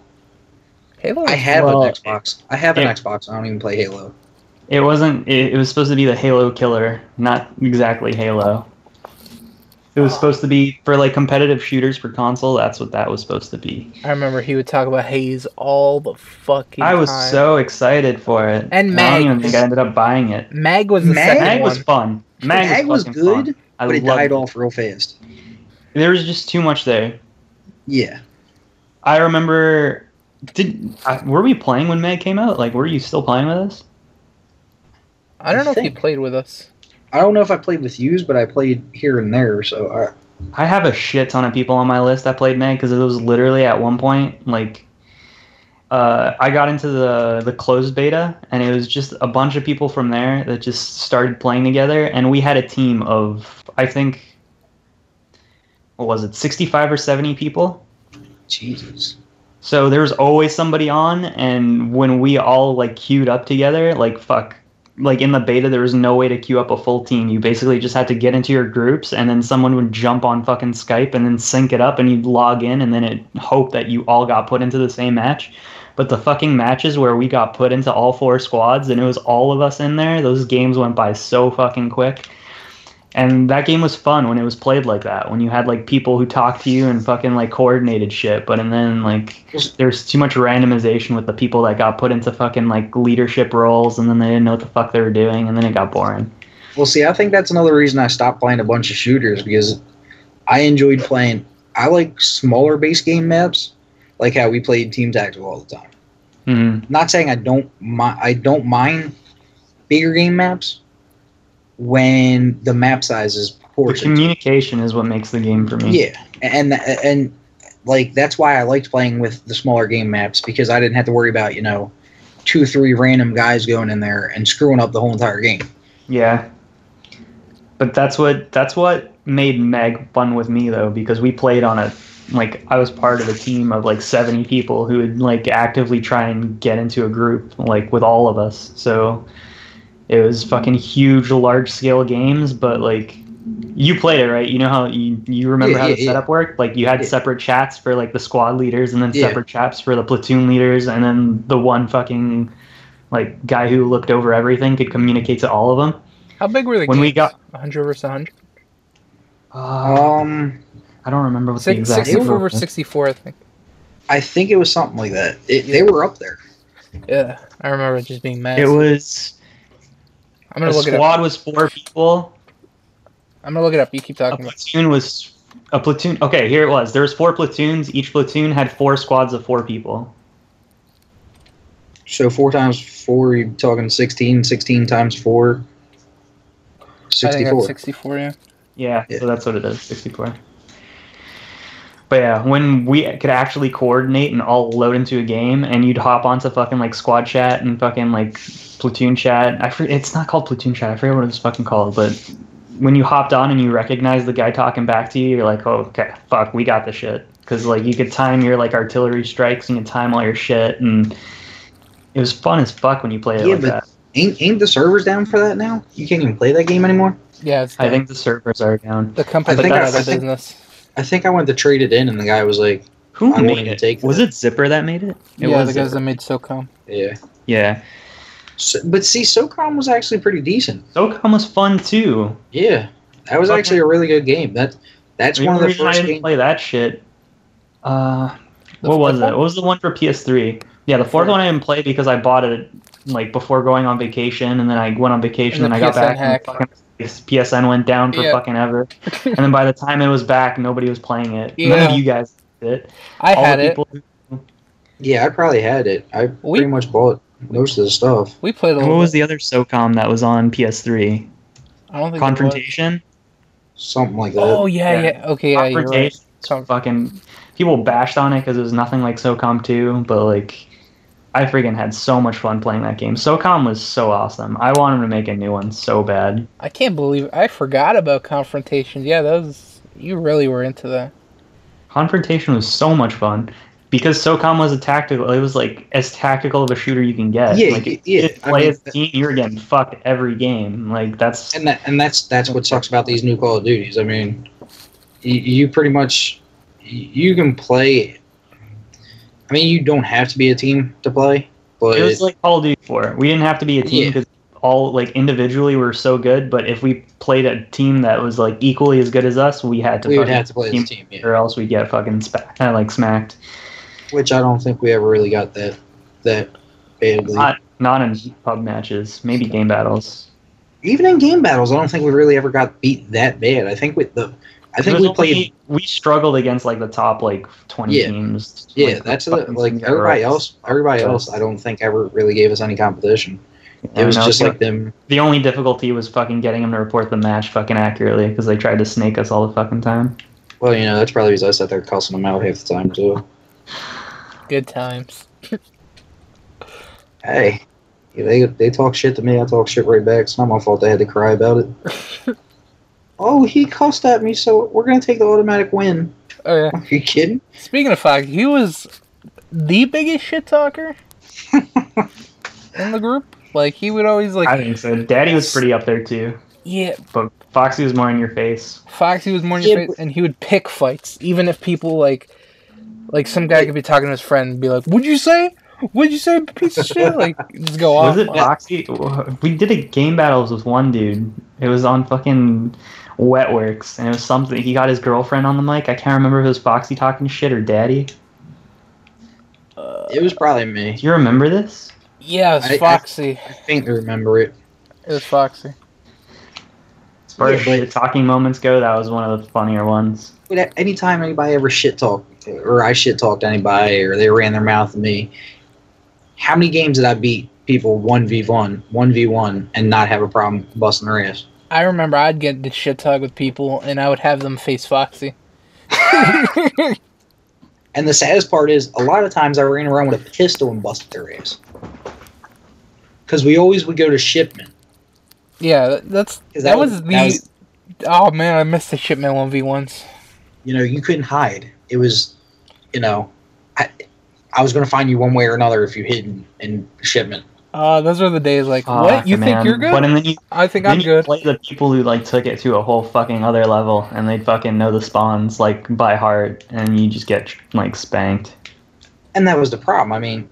A: Halo.
D: I have an Xbox. I have an Xbox. I don't even play Halo.
B: It wasn't. It was supposed to be the Halo killer, not exactly Halo. It was supposed to be for like competitive shooters for console. That's what that was supposed to be.
A: I remember he would talk about Haze all the fucking
B: I was
A: time.
B: so excited for it.
A: And Mag.
B: I don't even think I ended up buying it.
A: Mag was the second
B: Mag
A: one.
B: was fun.
D: Mag was good,
B: fun.
D: but it died off real fast.
B: There was just too much there.
D: Yeah.
B: I remember. Were we playing when Mag came out? Like, were you still playing with us?
A: I don't know if you played with us.
D: I don't know if I played with yous, but I played here and there. So
B: I have a shit ton of people on my list that played Mag because it was literally at one point like I got into the closed beta and it was just a bunch of people from there that just started playing together and we had a team of I think what was it 65 or 70 people.
D: Jesus.
B: So there was always somebody on and when we all like queued up together like in the beta, there was no way to queue up a full team. You basically just had to get into your groups, and then someone would jump on fucking Skype and then sync it up, and you'd log in, and then it hope that you all got put into the same match. But the fucking matches where we got put into all 4 squads, and it was all of us in there, those games went by so fucking quick. And that game was fun when it was played like that, when you had like people who talked to you and fucking like coordinated shit. But and then like there's too much randomization with the people that got put into fucking like leadership roles, and then they didn't know what the fuck they were doing, and then it got boring.
D: Well, see, I think that's another reason I stopped playing a bunch of shooters because I enjoyed playing. I like smaller base game maps, like how we played TeamxEggS all the time.
B: Mm-hmm.
D: Not saying I don't mind bigger game maps. When the map size is proportionate.
B: The communication is what makes the game for me.
D: Yeah, and like that's why I liked playing with the smaller game maps because I didn't have to worry about 2-3 random guys going in there and screwing up the whole entire game.
B: Yeah, but that's what made Meg fun with me though because we played on I was part of a team of like 70 people who would like actively try and get into a group like with all of us. So. It was fucking huge, large-scale games, but, like, you played it, right? You know how you remember how the setup worked? Like, you had separate chats for, like, the squad leaders and then separate chats for the platoon leaders, and then the one fucking, like, guy who looked over everything could communicate to all of them.
A: How big were the games? We got 100 versus 100?
B: I don't remember what the exact
A: 64 versus 64, I think.
D: I think it was something like that. They were up there.
A: Yeah, I remember it just being massive.
B: It was...
A: I'm gonna look it up.
B: The squad was 4 people.
A: I'm gonna look it up. You keep talking.
B: A platoon was A platoon. Okay, here it was. There was 4 platoons. Each platoon had 4 squads of 4 people.
D: So 4 times 4, you're talking 16. 16 times 4,
A: I think
D: 64.
A: that's 64. Yeah.
B: Yeah,
D: Yeah.
B: so that's what it is. 64. But yeah, when we could actually coordinate and all load into a game, and you'd hop onto fucking like squad chat and fucking like platoon chat. It's not called platoon chat. I forget what it's fucking called. But when you hopped on and you recognize the guy talking back to you, you're like, oh, okay, fuck, we got the shit. Because like you could time your like artillery strikes and you could time all your shit, and it was fun as fuck when you played it like that.
D: Ain't the servers down for that now? You can't even play that game anymore?
A: Yeah, it's
B: I think the servers are down.
A: the company
D: I
A: got out
D: think-
A: of business.
D: I think I went to trade it in, and the guy was like,
B: Who
D: I
B: made
D: wouldn't
B: it?
D: take
B: Was
D: that.
B: it Zipper that made it? It
A: Yeah,
B: was
A: the guys
B: Zipper.
A: that made SOCOM.
D: yeah.
B: Yeah.
D: So, but see, SOCOM was actually pretty decent.
B: SOCOM was fun too.
D: Yeah. That was actually a really good game. That's
B: The
D: one of
B: only
D: the
B: reason I
D: first
B: didn't
D: games.
B: play that shit. What was
A: fourth
B: it? What was the one for PS3? Yeah, the fourth one I didn't play because I bought it like before going on vacation, and then I went on vacation,
A: And
B: and
A: the
B: I got
A: PSN
B: back,
A: hack.
B: and fucking PSN went down for
A: Yeah.
B: fucking ever. And then by the time it was back, nobody was playing it. None
A: Yeah.
B: of you guys did it.
A: I
B: All
A: had
B: the
A: it.
B: people
D: Yeah, I probably had it. I pretty much bought most of the stuff.
A: We played a
B: What
A: little
B: was
A: bit.
B: the other SOCOM that was on PS3?
A: I don't think it was.
B: Confrontation?
D: Something like that.
A: Oh yeah,
B: Yeah.
A: yeah. Okay, yeah, you're right.
B: Confrontation. Fucking people bashed on it because it was nothing like SOCOM 2, but like I freaking had so much fun playing that game. SOCOM was so awesome. I want him to make a new one so bad.
A: I can't believe I forgot about confrontations. Yeah, you really were into that.
B: Confrontation was so much fun because SOCOM was a tactical. It was like as tactical of a shooter you can get.
D: Yeah,
B: like,
D: yeah.
B: If you
D: I
B: play
D: mean,
B: as a team, you're getting fucked every game. Like that's
D: that's what sucks about these new Call of Duties. I mean, you pretty much you can play. I mean, you don't have to be a team to play, but
B: it was like Call of Duty 4. We didn't have to be a team
D: Yeah.
B: because all like individually we're so good. But if we played a team that was like equally as good as us, we had to.
D: we would
B: fucking
D: have to play as a team. Yeah.
B: or else we'd get fucking smacked.
D: Which I don't think we ever really got that badly.
B: Not in pub matches, maybe game battles.
D: Even in game battles, I don't think we really ever got beat that bad. I think
B: We struggled against like the top like 20
D: Yeah.
B: teams.
D: Yeah,
B: Like,
D: that's
B: fucking
D: like
B: steroids.
D: everybody else. Everybody else, I don't think ever really gave us any competition. It was
B: no,
D: just
B: the-
D: like them.
B: The only difficulty was fucking getting them to report the match fucking accurately because they tried to snake us all the fucking time.
D: Well, that's probably because I sat there cussing them out half the time too.
A: Good times.
D: Hey, they talk shit to me. I talk shit right back. It's not my fault they had to cry about it. Oh, he cussed at me, so we're gonna take the automatic win.
A: Oh yeah.
D: Are you kidding?
A: Speaking of Fox, he was the biggest shit talker in the group. Like he would always
B: I think so. Daddy was pretty up there too,
A: yeah.
B: but Foxy was more in your face.
A: Foxy was more in your
D: Yeah,
A: face, and he would pick fights, even if people like some guy could be talking to his friend and be like, "What'd you say? What'd you say, piece of shit?" Like just go off.
B: Was it Foxy? We did a game battles with one dude. It was on fucking Wetworks, and it was something. He got his girlfriend on the mic. I can't remember if it was Foxy talking shit or Daddy.
D: It was probably me.
B: Do you remember this?
A: Yeah, it was
D: I
A: Foxy.
D: I faintly remember it.
A: It was Foxy.
B: As far
D: Yeah,
B: as
D: but-
B: shit talking moments go, that was one of the funnier ones.
D: But anytime anybody ever shit talked, or I shit talked anybody, or they ran their mouth at me, how many games did I beat people 1v1, and not have a problem busting their ass?
A: I remember I'd get the shit talk with people, and I would have them face Foxy.
D: And the saddest part is, a lot of times I ran around with a pistol and busted their ass. Because we always would go to shipment.
A: Yeah, that was the. Oh man, I missed the shipment 1v1s.
D: You couldn't hide. It was, I was going to find you one way or another if you hid in shipment.
A: Those are the days. Like, what? You think you're good?
B: But then you,
A: I think
B: then
A: I'm
B: you
A: good.
B: play the people who like took it to a whole fucking other level, and they fucking know the spawns like by heart, and you just get like spanked.
D: And that was the problem. I mean,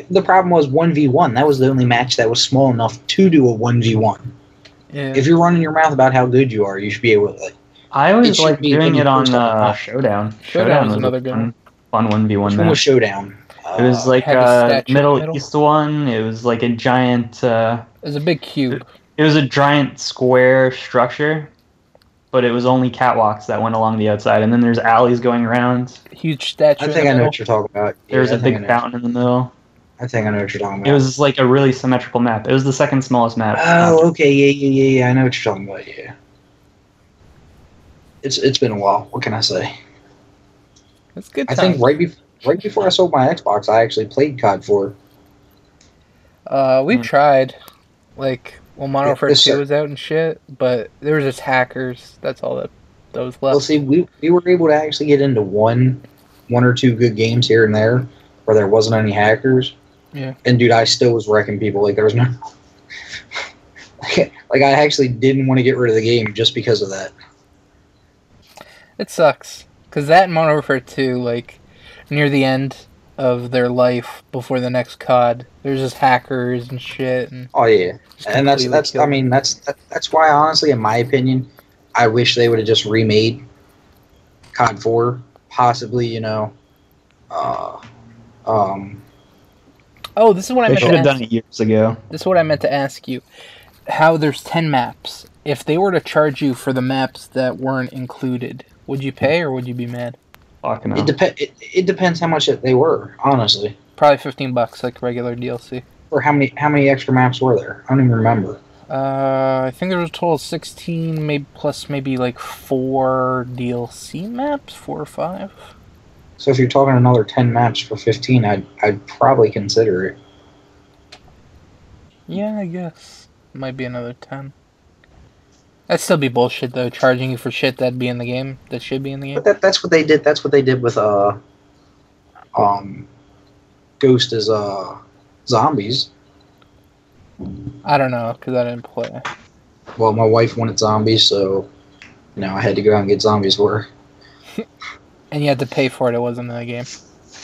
D: the problem was 1v1. That was the only match that was small enough to do a 1v1.
A: Yeah.
D: If you're running your mouth about how good you are, you should be able to.
B: I
D: It
B: always
D: should
B: like
D: be
B: doing
D: when you
B: it on
D: first open up.
B: Showdown.
A: Showdown was
B: was
A: another
B: a
A: good
B: fun,
A: one.
B: fun 1v1
D: Which one was
B: match.
D: Showdown?
B: It was like
A: had the
B: a
A: statue in the
B: Middle
A: middle.
B: East one. It was like a giant.
A: It was a big cube.
B: It was a giant square structure, but it was only catwalks that went along the outside, and then there's alleys going around.
A: Huge statue.
D: I
A: in
D: think
A: the
D: I know
A: middle.
D: what you're talking about.
B: There was
D: Yeah,
B: a big fountain in the middle.
D: I think I know what you're talking about.
B: It was like a really symmetrical map. It was the second smallest map.
D: Oh, okay, yeah. I know what you're talking about. Yeah. It's been a while. What can I say?
A: It's good.
D: I
A: Times.
D: think right before I sold my Xbox, I actually played COD 4.
A: We tried, like, when Modern Warfare
D: Yes,
A: 2
D: sir.
A: was out and shit, but there was just hackers. That's all that was left.
D: Well, see, we were able to actually get into one or two good games here and there where there wasn't any hackers.
A: Yeah.
D: And dude, I still was wrecking people. Like there was no. Like I actually didn't want to get rid of the game just because of that.
A: It sucks. Because that and Modern Warfare 2, like, near the end of their life before the next COD, there's just hackers and shit. And
D: Oh yeah,
A: just
D: and that's
A: completely
D: I
A: killed
D: mean that's why honestly, in my opinion, I wish they would have just remade COD 4, possibly.
A: Oh, this is what I
B: They
A: meant
B: should
A: to
B: have
A: ask.
B: done it years ago.
A: This is what I meant to ask you. How there's 10 maps. If they were to charge you for the maps that weren't included, would you pay or would you be mad?
B: Fucking hell.
D: It depends how much they were, honestly.
A: Probably $15, like regular DLC.
D: Or how many extra maps were there? I don't even remember.
A: I think there was a total of 16, maybe plus maybe like 4 DLC maps, 4 or 5.
D: So if you're talking another 10 maps for 15, I'd probably consider it.
A: Yeah, I guess. Might be another 10. That'd still be bullshit though, charging you for shit that'd be in the game, that should be in the game.
D: But that's what they did. That's what they did with Ghost as zombies.
A: I don't know, because I didn't play.
D: Well, my wife wanted zombies, so I had to go out and get zombies for her.
A: And you had to pay for it, it wasn't in the game.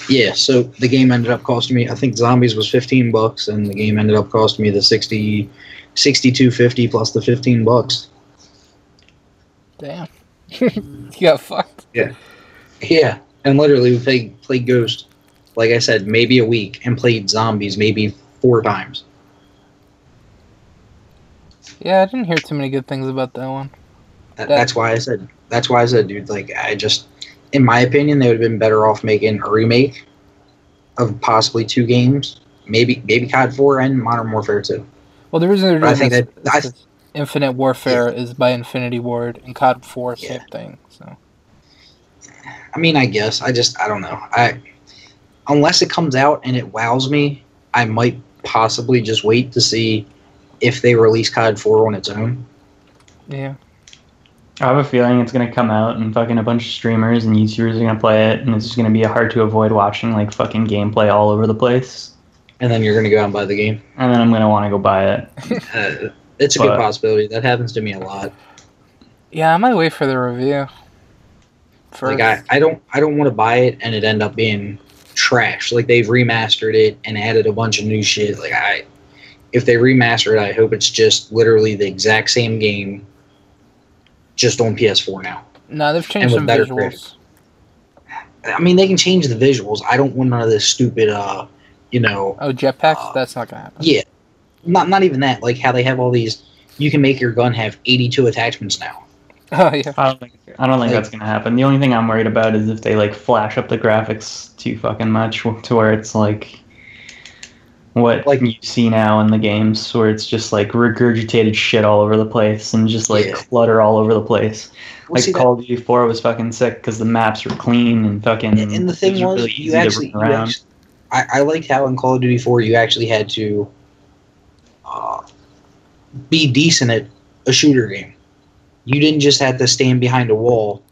D: Yeah, so the game ended up costing me. I think zombies was $15, and the game ended up costing me the $62.50 plus the $15.
A: Damn. You got fucked.
D: Yeah, and literally we played Ghost, like I said, maybe a week, and played zombies maybe 4 times.
A: Yeah, I didn't hear too many good things about that one.
D: That's why I said, dude. Like I just, in my opinion, they would have been better off making a remake of possibly 2 games, maybe COD 4 and Modern Warfare 2.
A: Well, the reason they're
D: But I
A: doing
D: think
A: this,
D: that
A: is Infinite Warfare is by Infinity Ward, and COD 4
D: Yeah.
A: same thing. So
D: I mean, I guess I don't know. Unless it comes out and it wows me, I might possibly just wait to see if they release COD 4 on its own.
A: yeah,
B: I have a feeling it's gonna come out and fucking a bunch of streamers and YouTubers are gonna play it, and it's just gonna be hard to avoid watching like fucking gameplay all over the place.
D: And then you're gonna go out and buy the game.
B: And then I'm gonna want to go buy it.
D: It's a good
B: But-
D: possibility. That happens to me a lot.
A: yeah. I might wait for the review. First.
D: Like I don't want to buy it and it end up being trash. Like they've remastered it and added a bunch of new shit. Like if they remaster it, I hope it's just literally the exact same game, just on PS4 now.
A: No, they've
D: and
A: changed
D: with
A: some
D: better
A: visuals.
D: I mean, they can change the visuals. I don't want none of this stupid,
A: Oh, jetpacks? That's not gonna happen.
D: yeah, not even that. Like how they have all these. You can make your gun have 82 attachments now.
A: Oh yeah.
B: I don't think that's gonna happen. The only thing I'm worried about is if they like flash up the graphics too fucking much to where it's like what
D: Like-
B: you see now in the games, where it's just like regurgitated shit all over the place and just like
D: Yeah.
B: clutter all over the place.
D: Well,
B: Like
D: see,
B: Call of Duty 4 was fucking sick because the maps were clean and fucking.
D: and the thing
B: it
D: was,
B: really
D: you
B: easy
D: actually,
B: to run around.
D: I liked how in Call of Duty 4 you actually had to be decent at a shooter game. You didn't just have to stand behind a wall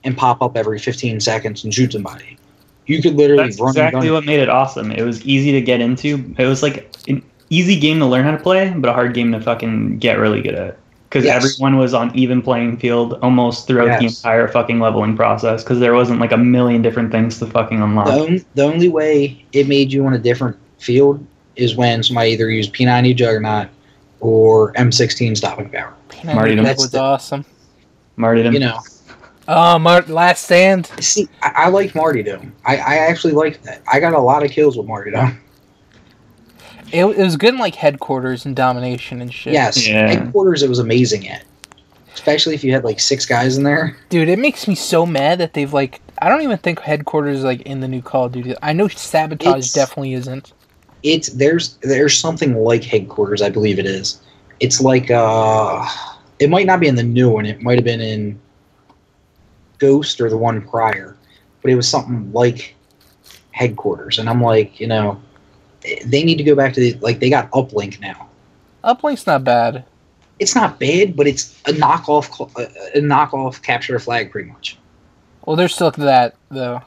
D: and pop up every 15 seconds and shoot somebody. You could literally
B: That's
D: run
B: exactly
D: and gun.
B: what made it awesome. It was easy to get into. It was like an easy game to learn how to play, but a hard game to fucking get really good at. Because
D: Yes.
B: everyone was on even playing field almost throughout the
D: Yes.
B: entire fucking leveling process. Because there wasn't like a million different things to fucking unlock.
D: The only way it made you on a different field is when somebody either used P90 Juggernaut or M16 stopping power.
B: Martyrdom.
A: That was awesome.
B: Martyrdom.
D: You know,
A: Oh, Last Stand.
D: see, I like Martyrdom. I actually like that. I got a lot of kills with Martyrdom.
A: It was good in like headquarters and domination and shit.
D: Yes,
B: Yeah.
D: headquarters it was amazing at. especially if you had like 6 guys in there.
A: Dude, it makes me so mad that they've like. I don't even think headquarters is like in the new Call of Duty. I know sabotage definitely isn't.
D: It's there's something like headquarters, I believe it is. It's like it might not be in the new one. It might have been in Ghost or the one prior, but it was something like headquarters. And I'm like, you know, they need to go back to the like they got Uplink now.
A: Uplink's not bad.
D: It's not bad, but it's a knockoff capture the flag, pretty much.
A: Well, there's still that though.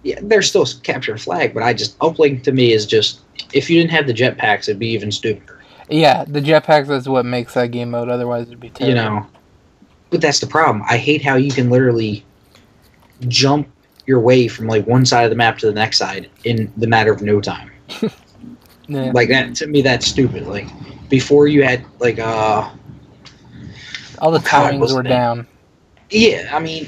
D: Yeah, they're still capture the flag, but Uplink to me is just if you didn't have the jetpacks, it'd be even stupider.
A: Yeah, the jetpacks is what makes that game mode. Otherwise, it'd be terrible.
D: You know, but that's the problem. I hate how you can literally jump your way from like one side of the map to the next side in the matter of no time.
A: Yeah.
D: Like that to me, that's stupid. Like before, you had like
A: all the timings were down.
D: Yeah, I mean,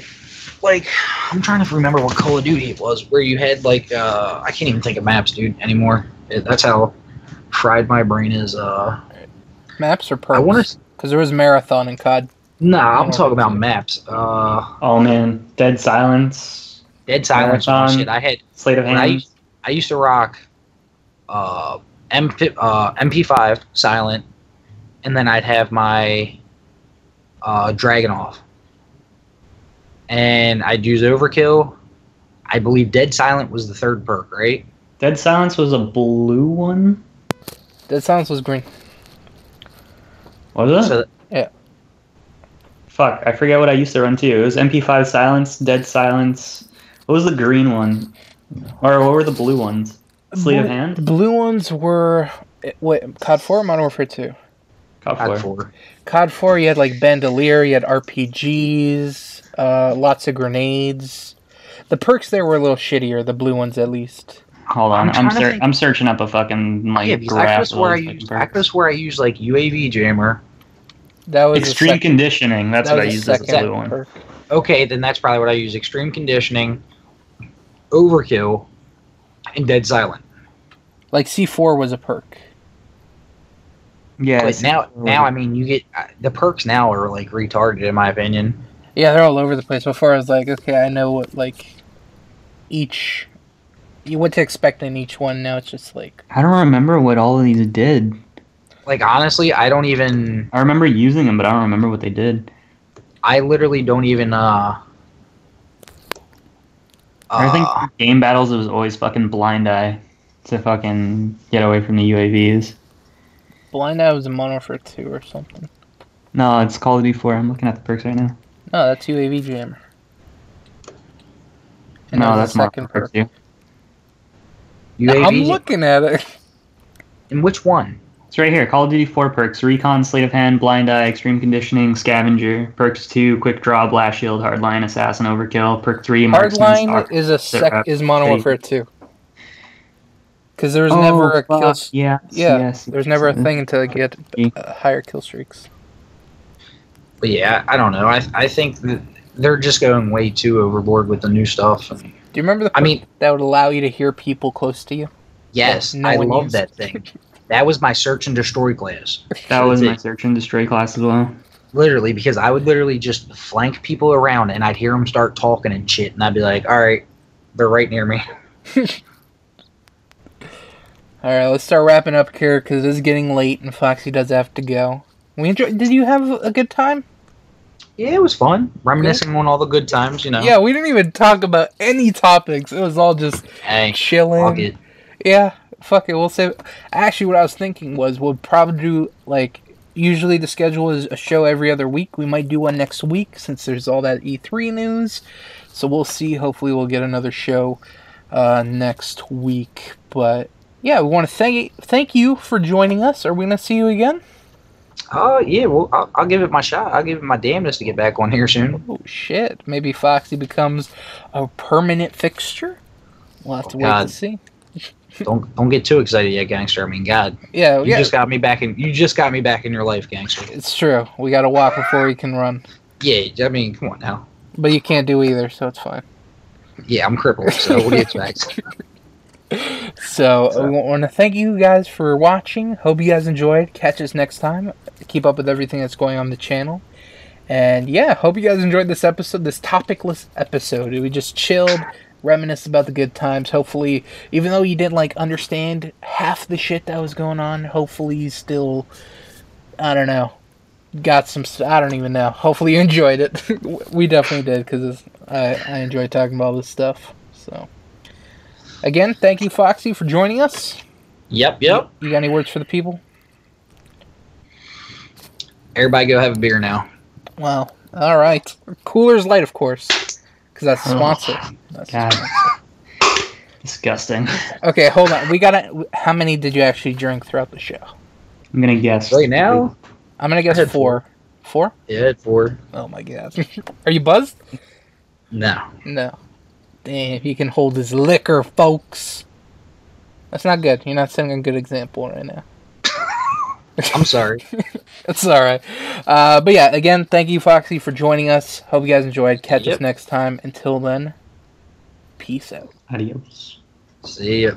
D: like I'm trying to remember what Call of Duty it was, where you had like I can't even think of maps, dude, anymore. That's how fried my brain is.
A: Maps or perks? Because there was Marathon in COD.
D: Nah, I'm talking about maps.
B: Oh man, Dead Silence.
D: Dead Silence.
B: Marathon,
D: shit. I had
B: Sleight of Hand.
D: I used to rock MP5 Silent, and then I'd have my Dragunov, and I'd use Overkill. I believe Dead Silent was the third perk, right?
B: Dead Silence was a blue one.
A: Dead Silence was green.
B: Was it?
D: So,
A: yeah.
B: Fuck, I forget what I used to run too. It was MP5 Silence, Dead Silence. What was the green one? Or what were the blue ones? Sleight of Hand?
A: The blue ones were... Wait, COD 4 or Modern Warfare 2?
B: COD 4.
A: COD 4, you had like Bandolier, you had RPGs, lots of grenades. The perks there were a little shittier, the blue ones at least.
B: Hold on, I'm searching up a fucking like graph.
D: That's where I use like UAV jammer.
A: That was
B: Extreme Conditioning. That's what I used as a blue one.
A: Perk.
D: Okay, then that's probably what I use. Extreme Conditioning, Overkill, and Dead Silent.
A: Like C4 was a perk.
B: Yeah.
D: But now I mean, you get the perks now are like retarded in my opinion.
A: Yeah, they're all over the place. Before I was like, okay, I know what like what to expect in each one. Now it's just like
B: I don't remember what all of these did.
D: Like honestly, I don't even.
B: I remember using them, but I don't remember what they did.
D: I literally don't even.
B: I think game battles it was always fucking Blind Eye to fucking get away from the UAVs.
A: Blind Eye was a Modern Warfare 2 or something.
B: No, it's Call of Duty 4. I'm looking at the perks right now.
A: No, that's UAV jammer. And
B: No,
A: that's
B: that's
A: second
B: perk.
A: perk.
D: UAV.
A: I'm looking at it.
D: And which one?
B: It's right here. Call of Duty 4 perks. Recon, Sleight of Hand, Blind Eye, Extreme Conditioning, Scavenger. Perks 2, Quick Draw, Blast Shield, Hardline, Assassin, Overkill. Perk 3, Marksman,
A: Hardline is Modern Warfare 2. Because there was never a kill.
B: Yes.
A: There's never a thing to get higher kill streaks.
D: But yeah, I don't know. I think that they're just going way too overboard with the new stuff.
A: Do you remember that would allow you to hear people close to you?
D: Yes, I love that thing. That was my search and destroy class.
B: That was my search and destroy class as well.
D: Literally, because I would literally just flank people around and I'd hear them start talking and shit, and I'd be like, all right, they're right near me.
A: All right, let's start wrapping up here because it is getting late and Foxy does have to go. Did you have a good time?
D: Yeah, it was fun. Reminiscing on all the good times, you know.
A: Yeah, we didn't even talk about any topics. It was all just chilling.
D: Fuck it.
A: Yeah, fuck it. We'll say. Actually, what I was thinking was we'll probably do like usually the schedule is a show every other week. We might do one next week since there's all that E3 news. So we'll see. Hopefully, we'll get another show next week. But yeah, we want to thank you for joining us. Are we gonna see you again?
D: Yeah, well, I'll give it my shot. I'll give it my damnedest to get back on here soon.
A: Oh, shit. Maybe Foxy becomes a permanent fixture? We'll have to wait to see.
D: Don't get too excited yet, gangster. I mean, God.
A: Yeah,
D: you just got me back in your life, gangster.
A: It's true. We got to walk before we can run.
D: Yeah, I mean, come on now.
A: But you can't do either, so it's fine.
D: Yeah, I'm crippled, so what do you expect?
A: So, I want to thank you guys for watching. Hope you guys enjoyed. Catch us next time. Keep up with everything that's going on the channel. And yeah, hope you guys enjoyed this episode, this topicless episode. We just chilled, reminisced about the good times. Hopefully, even though you didn't like understand half the shit that was going on, hopefully you still, I don't know, got some. I don't even know. Hopefully you enjoyed it. We definitely did because I enjoy talking about all this stuff. So again, thank you, Foxy, for joining us.
C: Yep.
A: You got any words for the people?
C: Everybody go have a beer now.
A: Well, all right. Cooler's Light, of course, because that's a sponsor.
B: God. Disgusting.
A: Okay, hold on. We gotta. How many did you actually drink throughout the show?
B: I'm gonna guess.
C: Right now?
A: I'm gonna guess
C: I had
A: 4. 4?
C: Yeah, I had 4.
A: Oh my god. Are you buzzed?
C: No.
A: No. Damn, he can hold his liquor, folks. That's not good. You're not setting a good example right now.
C: I'm sorry.
A: It's alright. But yeah, again, thank you, Foxy, for joining us. Hope you guys enjoyed. Catch us next time. Until then, peace out.
B: Adios.
C: See ya.